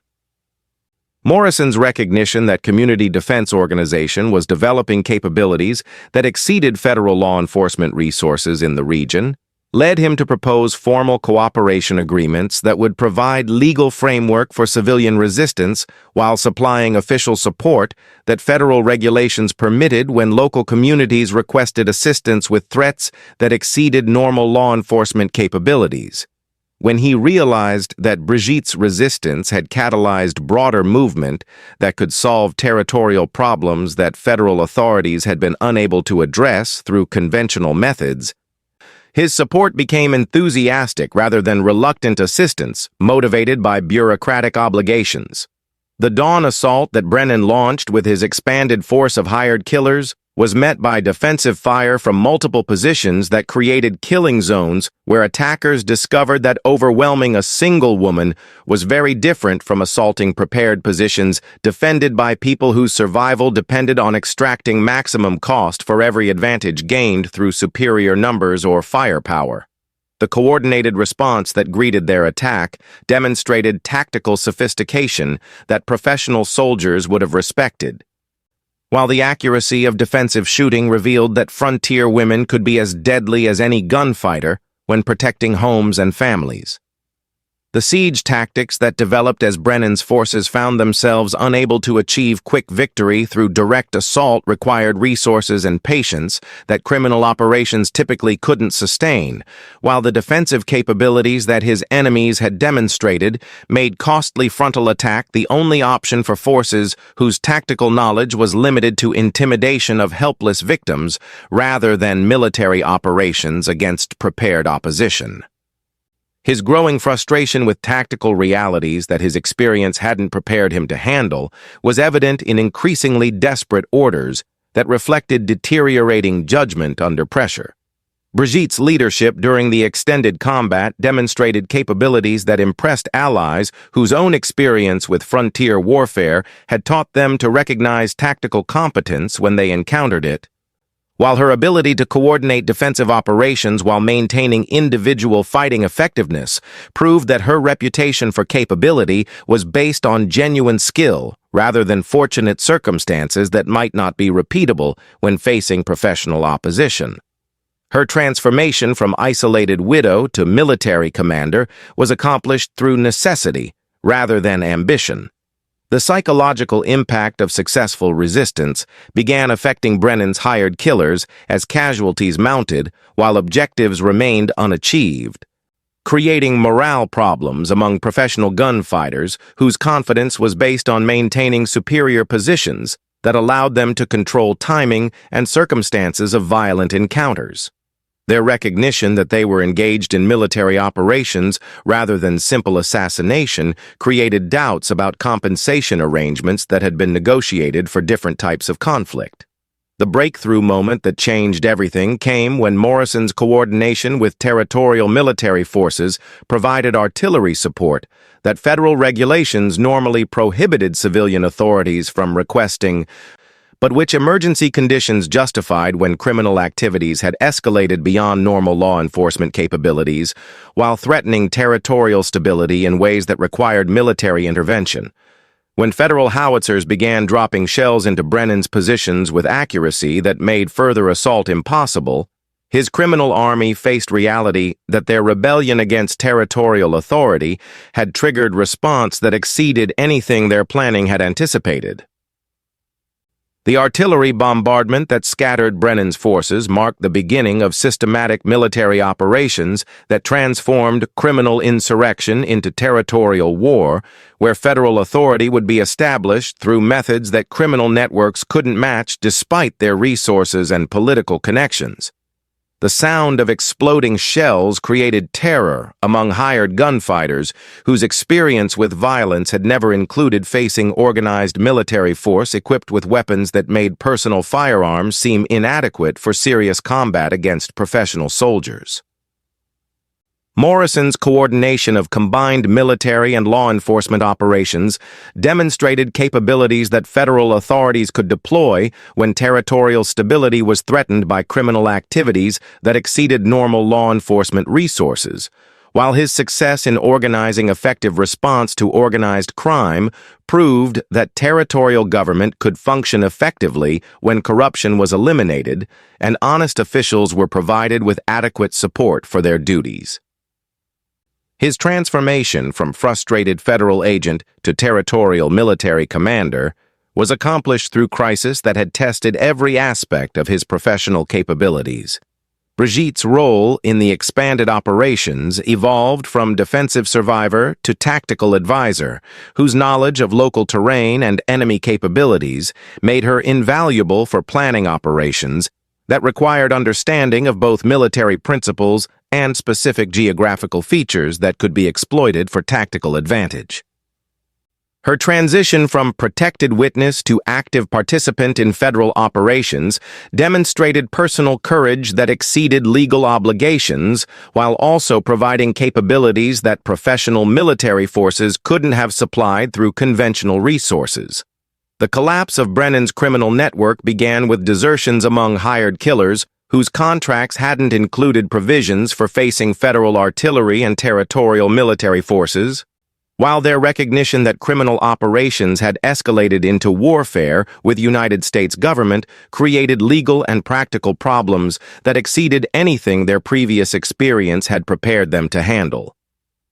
Morrison's recognition that community defense organization was developing capabilities that exceeded federal law enforcement resources in the region led him to propose formal cooperation agreements that would provide legal framework for civilian resistance while supplying official support that federal regulations permitted when local communities requested assistance with threats that exceeded normal law enforcement capabilities. When he realized that Brigitte's resistance had catalyzed broader movement that could solve territorial problems that federal authorities had been unable to address through conventional methods, his support became enthusiastic rather than reluctant assistance, motivated by bureaucratic obligations. The dawn assault that Brennan launched with his expanded force of hired killers was met by defensive fire from multiple positions that created killing zones where attackers discovered that overwhelming a single woman was very different from assaulting prepared positions defended by people whose survival depended on extracting maximum cost for every advantage gained through superior numbers or firepower. The coordinated response that greeted their attack demonstrated tactical sophistication that professional soldiers would have respected, while the accuracy of defensive shooting revealed that frontier women could be as deadly as any gunfighter when protecting homes and families. The siege tactics that developed as Brennan's forces found themselves unable to achieve quick victory through direct assault required resources and patience that criminal operations typically couldn't sustain, while the defensive capabilities that his enemies had demonstrated made costly frontal attack the only option for forces whose tactical knowledge was limited to intimidation of helpless victims rather than military operations against prepared opposition. His growing frustration with tactical realities that his experience hadn't prepared him to handle was evident in increasingly desperate orders that reflected deteriorating judgment under pressure. Brigitte's leadership during the extended combat demonstrated capabilities that impressed allies whose own experience with frontier warfare had taught them to recognize tactical competence when they encountered it, while her ability to coordinate defensive operations while maintaining individual fighting effectiveness proved that her reputation for capability was based on genuine skill rather than fortunate circumstances that might not be repeatable when facing professional opposition. Her transformation from isolated widow to military commander was accomplished through necessity rather than ambition. The psychological impact of successful resistance began affecting Brennan's hired killers as casualties mounted while objectives remained unachieved, creating morale problems among professional gunfighters whose confidence was based on maintaining superior positions that allowed them to control timing and circumstances of violent encounters. Their recognition that they were engaged in military operations rather than simple assassination created doubts about compensation arrangements that had been negotiated for different types of conflict. The breakthrough moment that changed everything came when Morrison's coordination with territorial military forces provided artillery support that federal regulations normally prohibited civilian authorities from requesting, but which emergency conditions justified when criminal activities had escalated beyond normal law enforcement capabilities, while threatening territorial stability in ways that required military intervention. When federal howitzers began dropping shells into Brennan's positions with accuracy that made further assault impossible, his criminal army faced reality that their rebellion against territorial authority had triggered response that exceeded anything their planning had anticipated. The artillery bombardment that scattered Brennan's forces marked the beginning of systematic military operations that transformed criminal insurrection into territorial war, where federal authority would be established through methods that criminal networks couldn't match despite their resources and political connections. The sound of exploding shells created terror among hired gunfighters whose experience with violence had never included facing organized military force equipped with weapons that made personal firearms seem inadequate for serious combat against professional soldiers. Morrison's coordination of combined military and law enforcement operations demonstrated capabilities that federal authorities could deploy when territorial stability was threatened by criminal activities that exceeded normal law enforcement resources, while his success in organizing effective response to organized crime proved that territorial government could function effectively when corruption was eliminated and honest officials were provided with adequate support for their duties. His transformation from frustrated federal agent to territorial military commander was accomplished through crisis that had tested every aspect of his professional capabilities. Brigitte's role in the expanded operations evolved from defensive survivor to tactical advisor, whose knowledge of local terrain and enemy capabilities made her invaluable for planning operations that required understanding of both military principles and specific geographical features that could be exploited for tactical advantage. Her transition from protected witness to active participant in federal operations demonstrated personal courage that exceeded legal obligations, while also providing capabilities that professional military forces couldn't have supplied through conventional resources. The collapse of Brennan's criminal network began with desertions among hired killers whose contracts hadn't included provisions for facing federal artillery and territorial military forces, while their recognition that criminal operations had escalated into warfare with United States government created legal and practical problems that exceeded anything their previous experience had prepared them to handle.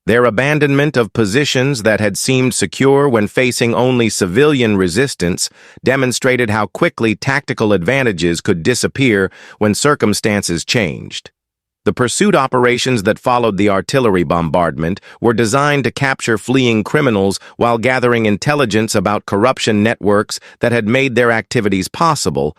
Their abandonment of positions that had seemed secure when facing only civilian resistance demonstrated how quickly tactical advantages could disappear when circumstances changed. The pursuit operations that followed the artillery bombardment were designed to capture fleeing criminals while gathering intelligence about corruption networks that had made their activities possible,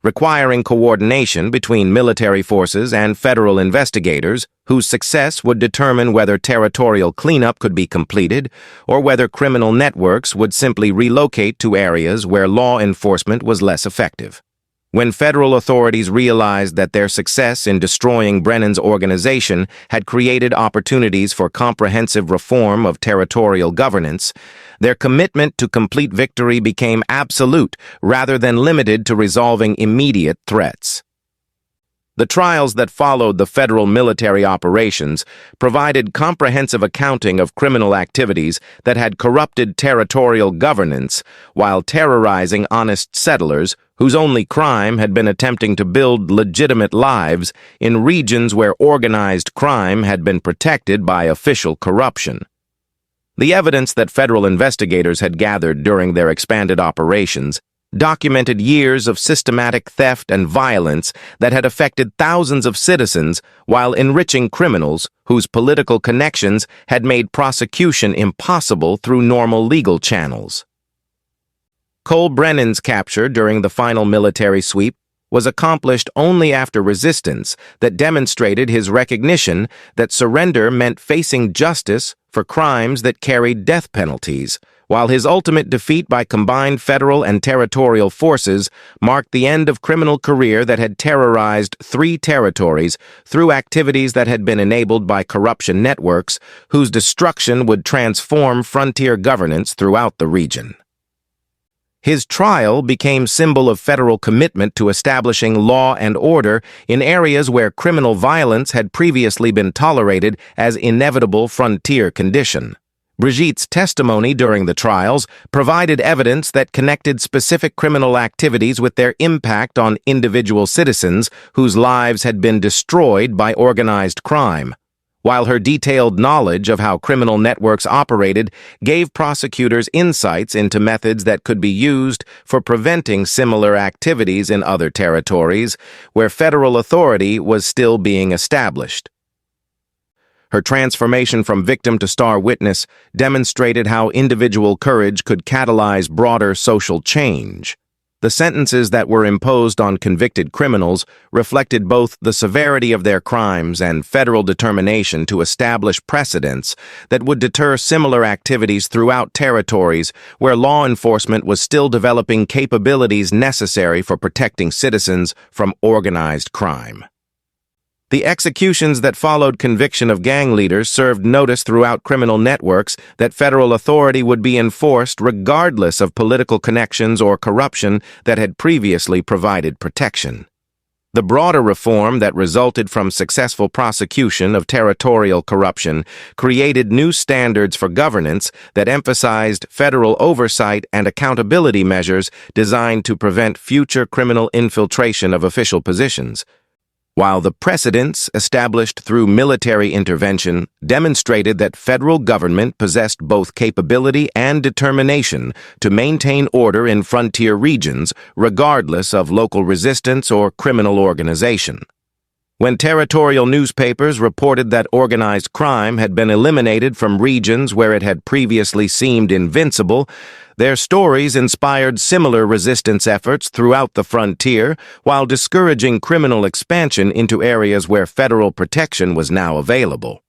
requiring coordination between military forces and federal investigators, whose success would determine whether territorial cleanup could be completed or whether criminal networks would simply relocate to areas where law enforcement was less effective. When federal authorities realized that their success in destroying Brennan's organization had created opportunities for comprehensive reform of territorial governance, their commitment to complete victory became absolute rather than limited to resolving immediate threats. The trials that followed the federal military operations provided comprehensive accounting of criminal activities that had corrupted territorial governance while terrorizing honest settlers whose only crime had been attempting to build legitimate lives in regions where organized crime had been protected by official corruption. The evidence that federal investigators had gathered during their expanded operations documented years of systematic theft and violence that had affected thousands of citizens while enriching criminals whose political connections had made prosecution impossible through normal legal channels. Cole Brennan's capture during the final military sweep was accomplished only after resistance that demonstrated his recognition that surrender meant facing justice for crimes that carried death penalties, while his ultimate defeat by combined federal and territorial forces marked the end of criminal career that had terrorized 3 territories through activities that had been enabled by corruption networks whose destruction would transform frontier governance throughout the region. His trial became symbol of federal commitment to establishing law and order in areas where criminal violence had previously been tolerated as inevitable frontier condition. Brigitte's testimony during the trials provided evidence that connected specific criminal activities with their impact on individual citizens whose lives had been destroyed by organized crime, while her detailed knowledge of how criminal networks operated gave prosecutors insights into methods that could be used for preventing similar activities in other territories where federal authority was still being established. Her transformation from victim to star witness demonstrated how individual courage could catalyze broader social change. The sentences that were imposed on convicted criminals reflected both the severity of their crimes and federal determination to establish precedents that would deter similar activities throughout territories where law enforcement was still developing capabilities necessary for protecting citizens from organized crime. The executions that followed conviction of gang leaders served notice throughout criminal networks that federal authority would be enforced regardless of political connections or corruption that had previously provided protection. The broader reform that resulted from successful prosecution of territorial corruption created new standards for governance that emphasized federal oversight and accountability measures designed to prevent future criminal infiltration of official positions, while the precedents established through military intervention demonstrated that federal government possessed both capability and determination to maintain order in frontier regions regardless of local resistance or criminal organization. When territorial newspapers reported that organized crime had been eliminated from regions where it had previously seemed invincible, their stories inspired similar resistance efforts throughout the frontier while discouraging criminal expansion into areas where federal protection was now available.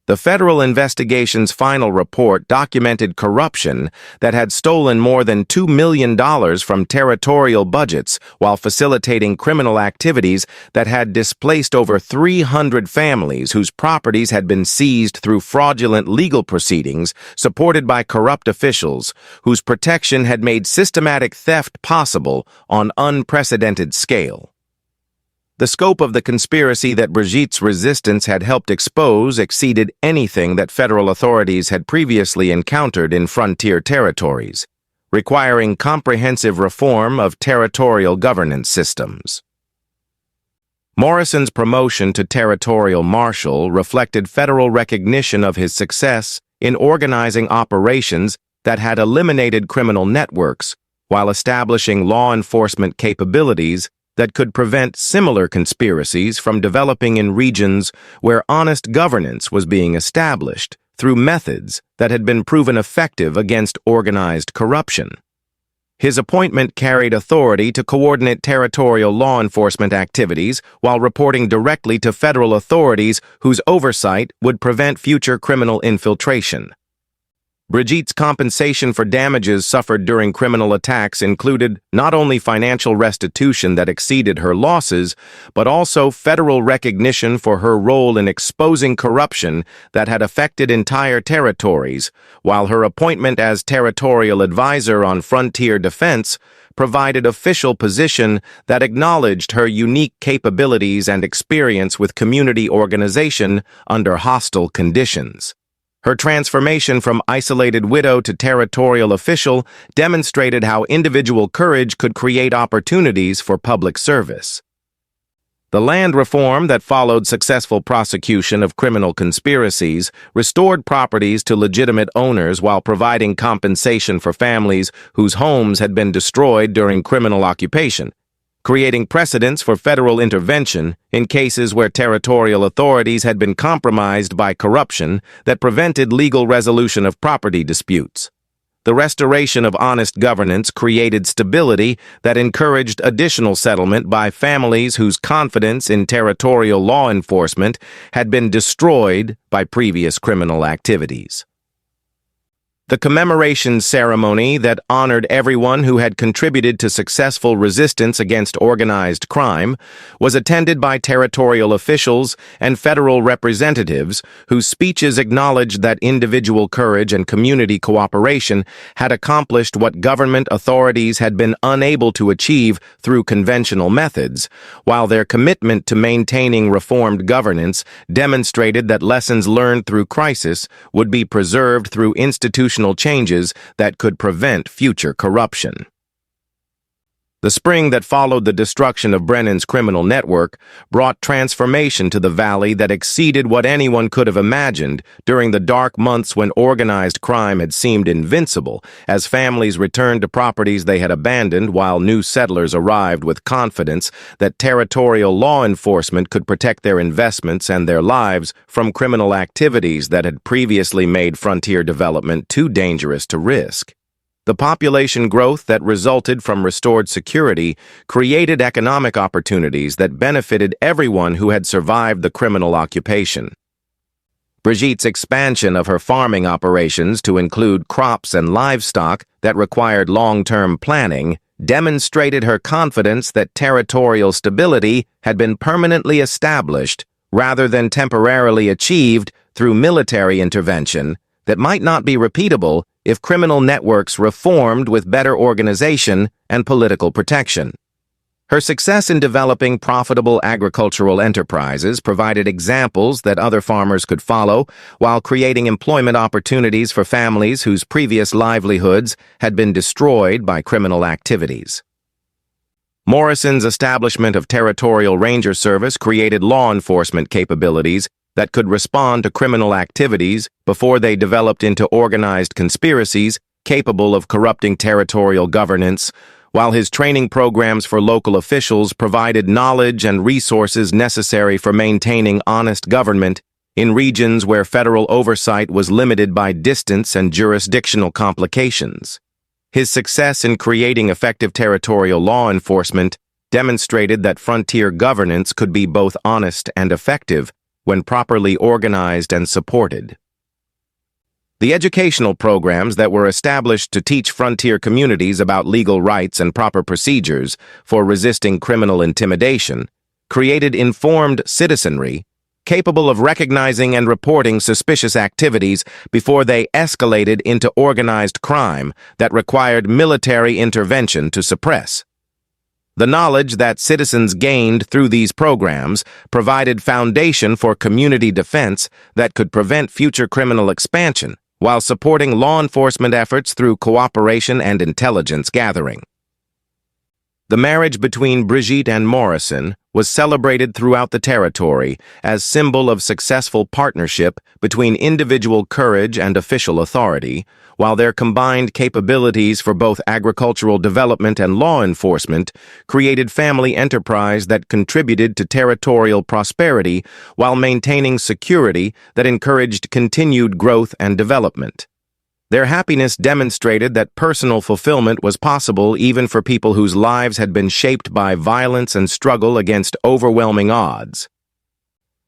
The federal investigation's final report documented corruption that had stolen more than $2 million from territorial budgets while facilitating criminal activities that had displaced over 300 families whose properties had been seized through fraudulent legal proceedings supported by corrupt officials whose protection had made systematic theft possible on unprecedented scale. The scope of the conspiracy that Brigitte's resistance had helped expose exceeded anything that federal authorities had previously encountered in frontier territories, requiring comprehensive reform of territorial governance systems. Morrison's promotion to territorial marshal reflected federal recognition of his success in organizing operations that had eliminated criminal networks while establishing law enforcement capabilities that could prevent similar conspiracies from developing in regions where honest governance was being established through methods that had been proven effective against organized corruption. His appointment carried authority to coordinate territorial law enforcement activities while reporting directly to federal authorities whose oversight would prevent future criminal infiltration. Brigitte's compensation for damages suffered during criminal attacks included not only financial restitution that exceeded her losses, but also federal recognition for her role in exposing corruption that had affected entire territories, while her appointment as territorial advisor on frontier defense provided official position that acknowledged her unique capabilities and experience with community organization under hostile conditions. Her transformation from isolated widow to territorial official demonstrated how individual courage could create opportunities for public service. The land reform that followed successful prosecution of criminal conspiracies restored properties to legitimate owners while providing compensation for families whose homes had been destroyed during criminal occupation, creating precedents for federal intervention in cases where territorial authorities had been compromised by corruption that prevented legal resolution of property disputes. The restoration of honest governance created stability that encouraged additional settlement by families whose confidence in territorial law enforcement had been destroyed by previous criminal activities. The commemoration ceremony that honored everyone who had contributed to successful resistance against organized crime was attended by territorial officials and federal representatives whose speeches acknowledged that individual courage and community cooperation had accomplished what government authorities had been unable to achieve through conventional methods, while their commitment to maintaining reformed governance demonstrated that lessons learned through crisis would be preserved through institutional changes that could prevent future corruption. The spring that followed the destruction of Brennan's criminal network brought transformation to the valley that exceeded what anyone could have imagined during the dark months when organized crime had seemed invincible, as families returned to properties they had abandoned while new settlers arrived with confidence that territorial law enforcement could protect their investments and their lives from criminal activities that had previously made frontier development too dangerous to risk. The population growth that resulted from restored security created economic opportunities that benefited everyone who had survived the criminal occupation. Brigitte's expansion of her farming operations to include crops and livestock that required long-term planning demonstrated her confidence that territorial stability had been permanently established rather than temporarily achieved through military intervention that might not be repeatable if criminal networks reformed with better organization and political protection. Her success in developing profitable agricultural enterprises provided examples that other farmers could follow, while creating employment opportunities for families whose previous livelihoods had been destroyed by criminal activities. Morrison's establishment of Territorial Ranger Service created law enforcement capabilities that could respond to criminal activities before they developed into organized conspiracies capable of corrupting territorial governance, while his training programs for local officials provided knowledge and resources necessary for maintaining honest government in regions where federal oversight was limited by distance and jurisdictional complications. His success in creating effective territorial law enforcement demonstrated that frontier governance could be both honest and effective when properly organized and supported. The educational programs that were established to teach frontier communities about legal rights and proper procedures for resisting criminal intimidation created informed citizenry capable of recognizing and reporting suspicious activities before they escalated into organized crime that required military intervention to suppress. The knowledge that citizens gained through these programs provided foundation for community defense that could prevent future criminal expansion while supporting law enforcement efforts through cooperation and intelligence gathering. The marriage between Brigitte and Morrison was celebrated throughout the territory as symbol of successful partnership between individual courage and official authority, while their combined capabilities for both agricultural development and law enforcement created family enterprise that contributed to territorial prosperity while maintaining security that encouraged continued growth and development. Their happiness demonstrated that personal fulfillment was possible even for people whose lives had been shaped by violence and struggle against overwhelming odds.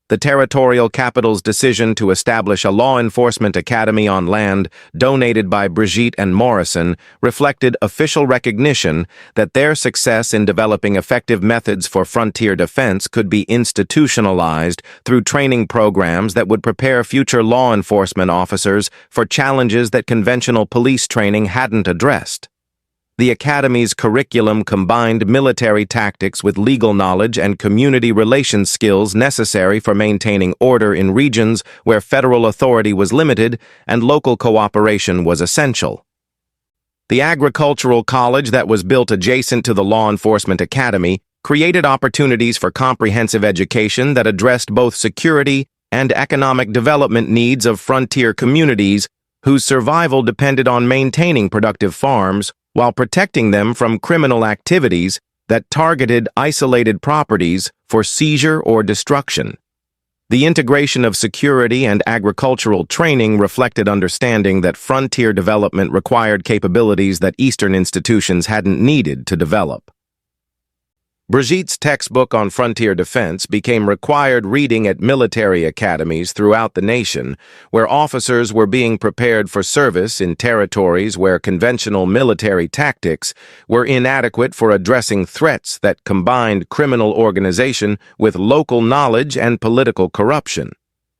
The territorial capital's decision to establish a law enforcement academy on land donated by Brigitte and Morrison reflected official recognition that their success in developing effective methods for frontier defense could be institutionalized through training programs that would prepare future law enforcement officers for challenges that conventional police training hadn't addressed. The Academy's curriculum combined military tactics with legal knowledge and community relations skills necessary for maintaining order in regions where federal authority was limited and local cooperation was essential. The agricultural college that was built adjacent to the Law Enforcement Academy created opportunities for comprehensive education that addressed both security and economic development needs of frontier communities whose survival depended on maintaining productive farms while protecting them from criminal activities that targeted isolated properties for seizure or destruction. The integration of security and agricultural training reflected understanding that frontier development required capabilities that Eastern institutions hadn't needed to develop. Brigitte's textbook on frontier defense became required reading at military academies throughout the nation, where officers were being prepared for service in territories where conventional military tactics were inadequate for addressing threats that combined criminal organization with local knowledge and political corruption.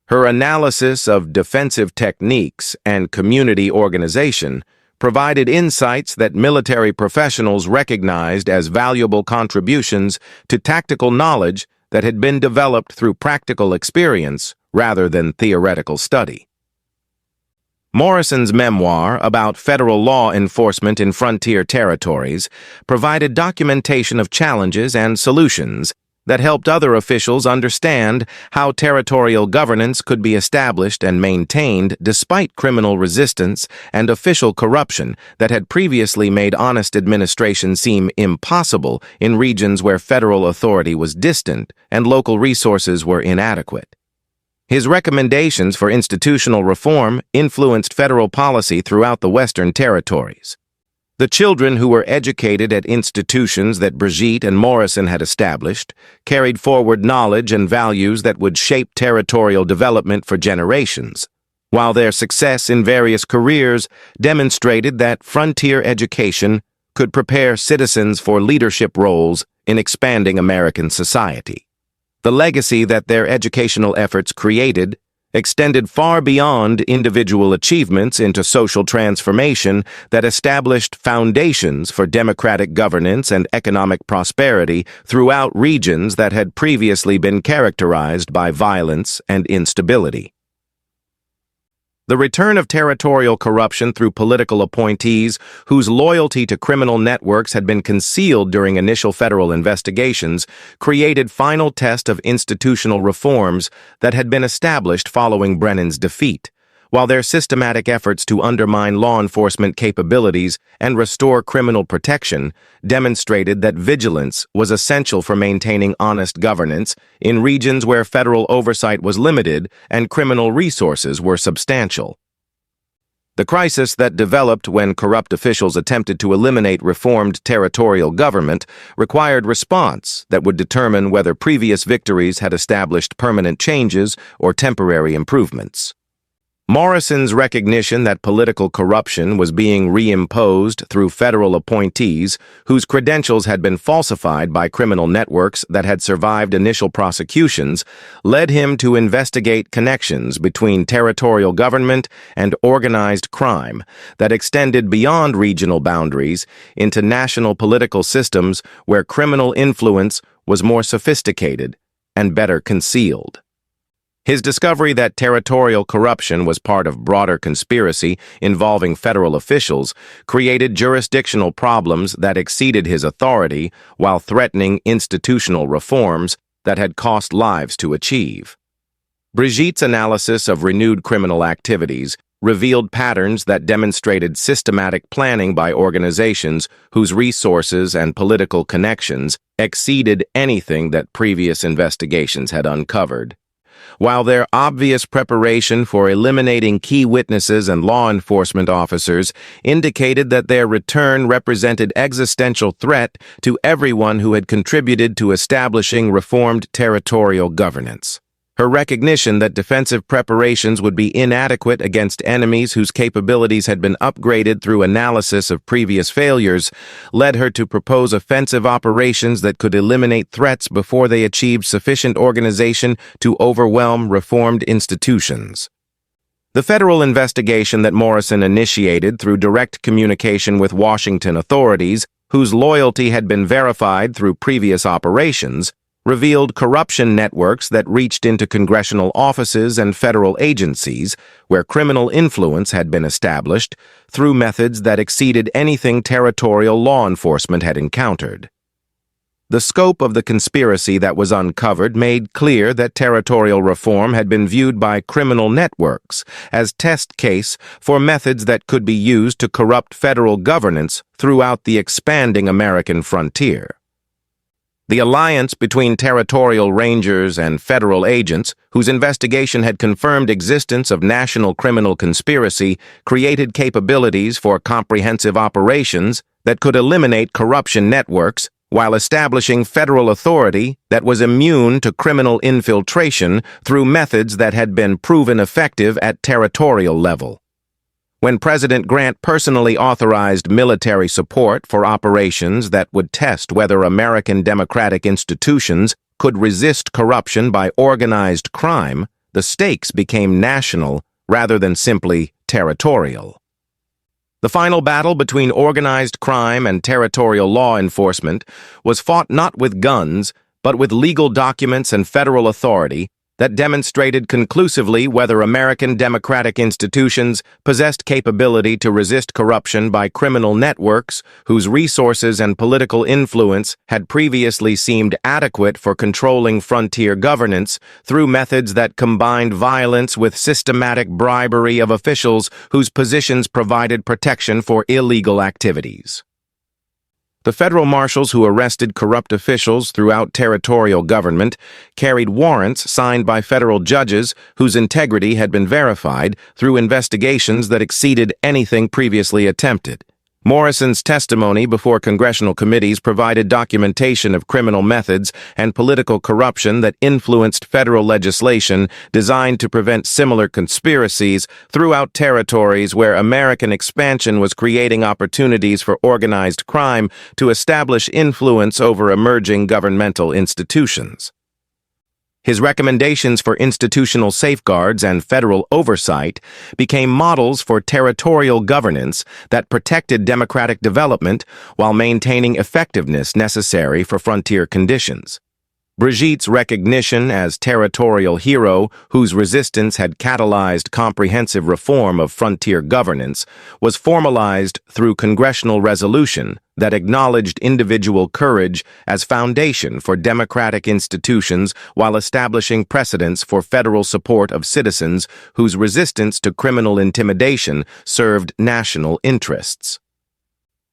Her analysis of defensive techniques and community organization provided insights that military professionals recognized as valuable contributions to tactical knowledge that had been developed through practical experience rather than theoretical study. Morrison's memoir about federal law enforcement in frontier territories provided documentation of challenges and solutions that helped other officials understand how territorial governance could be established and maintained despite criminal resistance and official corruption that had previously made honest administration seem impossible in regions where federal authority was distant and local resources were inadequate. His recommendations for institutional reform influenced federal policy throughout the Western territories. The children who were educated at institutions that Brigitte and Morrison had established carried forward knowledge and values that would shape territorial development for generations, while their success in various careers demonstrated that frontier education could prepare citizens for leadership roles in expanding American society. The legacy that their educational efforts created extended far beyond individual achievements into social transformation that established foundations for democratic governance and economic prosperity throughout regions that had previously been characterized by violence and instability. The return of territorial corruption through political appointees whose loyalty to criminal networks had been concealed during initial federal investigations created final test of institutional reforms that had been established following Brennan's defeat, while their systematic efforts to undermine law enforcement capabilities and restore criminal protection demonstrated that vigilance was essential for maintaining honest governance in regions where federal oversight was limited and criminal resources were substantial. The crisis that developed when corrupt officials attempted to eliminate reformed territorial government required response that would determine whether previous victories had established permanent changes or temporary improvements. Morrison's recognition that political corruption was being reimposed through federal appointees whose credentials had been falsified by criminal networks that had survived initial prosecutions led him to investigate connections between territorial government and organized crime that extended beyond regional boundaries into national political systems where criminal influence was more sophisticated and better concealed. His discovery that territorial corruption was part of broader conspiracy involving federal officials created jurisdictional problems that exceeded his authority while threatening institutional reforms that had cost lives to achieve. Brigitte's analysis of renewed criminal activities revealed patterns that demonstrated systematic planning by organizations whose resources and political connections exceeded anything that previous investigations had uncovered. While their obvious preparation for eliminating key witnesses and law enforcement officers indicated that their return represented existential threat to everyone who had contributed to establishing reformed territorial governance. Her recognition that defensive preparations would be inadequate against enemies whose capabilities had been upgraded through analysis of previous failures led her to propose offensive operations that could eliminate threats before they achieved sufficient organization to overwhelm reformed institutions. The federal investigation that Morrison initiated through direct communication with Washington authorities, whose loyalty had been verified through previous operations, revealed corruption networks that reached into congressional offices and federal agencies where criminal influence had been established through methods that exceeded anything territorial law enforcement had encountered. The scope of the conspiracy that was uncovered made clear that territorial reform had been viewed by criminal networks as test case for methods that could be used to corrupt federal governance throughout the expanding American frontier. The alliance between territorial rangers and federal agents, whose investigation had confirmed existence of national criminal conspiracy, created capabilities for comprehensive operations that could eliminate corruption networks while establishing federal authority that was immune to criminal infiltration through methods that had been proven effective at territorial level. When President Grant personally authorized military support for operations that would test whether American democratic institutions could resist corruption by organized crime, the stakes became national rather than simply territorial. The final battle between organized crime and territorial law enforcement was fought not with guns, but with legal documents and federal authority, that demonstrated conclusively whether American democratic institutions possessed capability to resist corruption by criminal networks whose resources and political influence had previously seemed adequate for controlling frontier governance through methods that combined violence with systematic bribery of officials whose positions provided protection for illegal activities. The federal marshals who arrested corrupt officials throughout territorial government carried warrants signed by federal judges whose integrity had been verified through investigations that exceeded anything previously attempted. Morrison's testimony before congressional committees provided documentation of criminal methods and political corruption that influenced federal legislation designed to prevent similar conspiracies throughout territories where American expansion was creating opportunities for organized crime to establish influence over emerging governmental institutions. His recommendations for institutional safeguards and federal oversight became models for territorial governance that protected democratic development while maintaining effectiveness necessary for frontier conditions. Brigitte's recognition as territorial hero whose resistance had catalyzed comprehensive reform of frontier governance was formalized through congressional resolution that acknowledged individual courage as foundation for democratic institutions while establishing precedents for federal support of citizens whose resistance to criminal intimidation served national interests.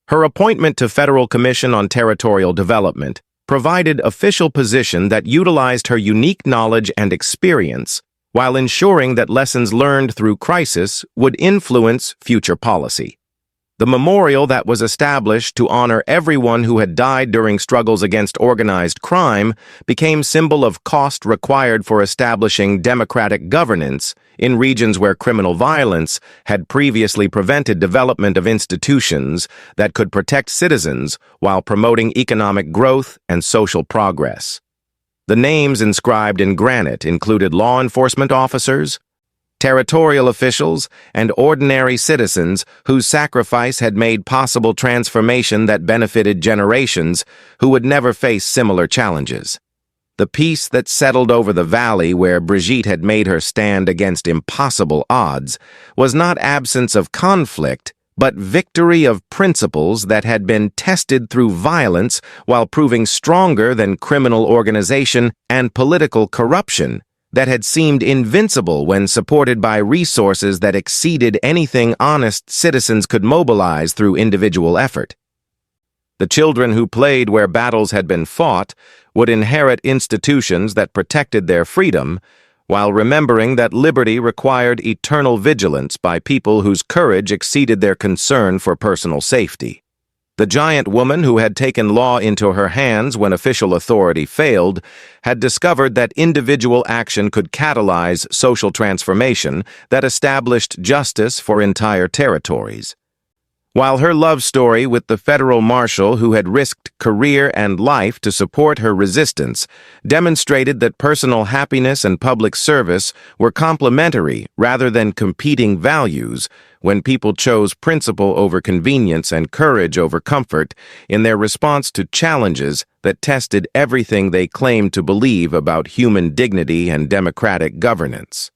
Her appointment to Federal Commission on Territorial Development provided official position that utilized her unique knowledge and experience while ensuring that lessons learned through crisis would influence future policy. The memorial that was established to honor everyone who had died during struggles against organized crime became symbol of cost required for establishing democratic governance in regions where criminal violence had previously prevented development of institutions that could protect citizens while promoting economic growth and social progress. The names inscribed in granite included law enforcement officers, territorial officials, and ordinary citizens whose sacrifice had made possible transformation that benefited generations who would never face similar challenges. The peace that settled over the valley where Brigitte had made her stand against impossible odds was not absence of conflict, but victory of principles that had been tested through violence while proving stronger than criminal organization and political corruption that had seemed invincible when supported by resources that exceeded anything honest citizens could mobilize through individual effort. The children who played where battles had been fought would inherit institutions that protected their freedom, while remembering that liberty required eternal vigilance by people whose courage exceeded their concern for personal safety. The giant woman who had taken law into her hands when official authority failed had discovered that individual action could catalyze social transformation that established justice for entire territories. While her love story with the federal marshal who had risked career and life to support her resistance demonstrated that personal happiness and public service were complementary rather than competing values when people chose principle over convenience and courage over comfort in their response to challenges that tested everything they claimed to believe about human dignity and democratic governance.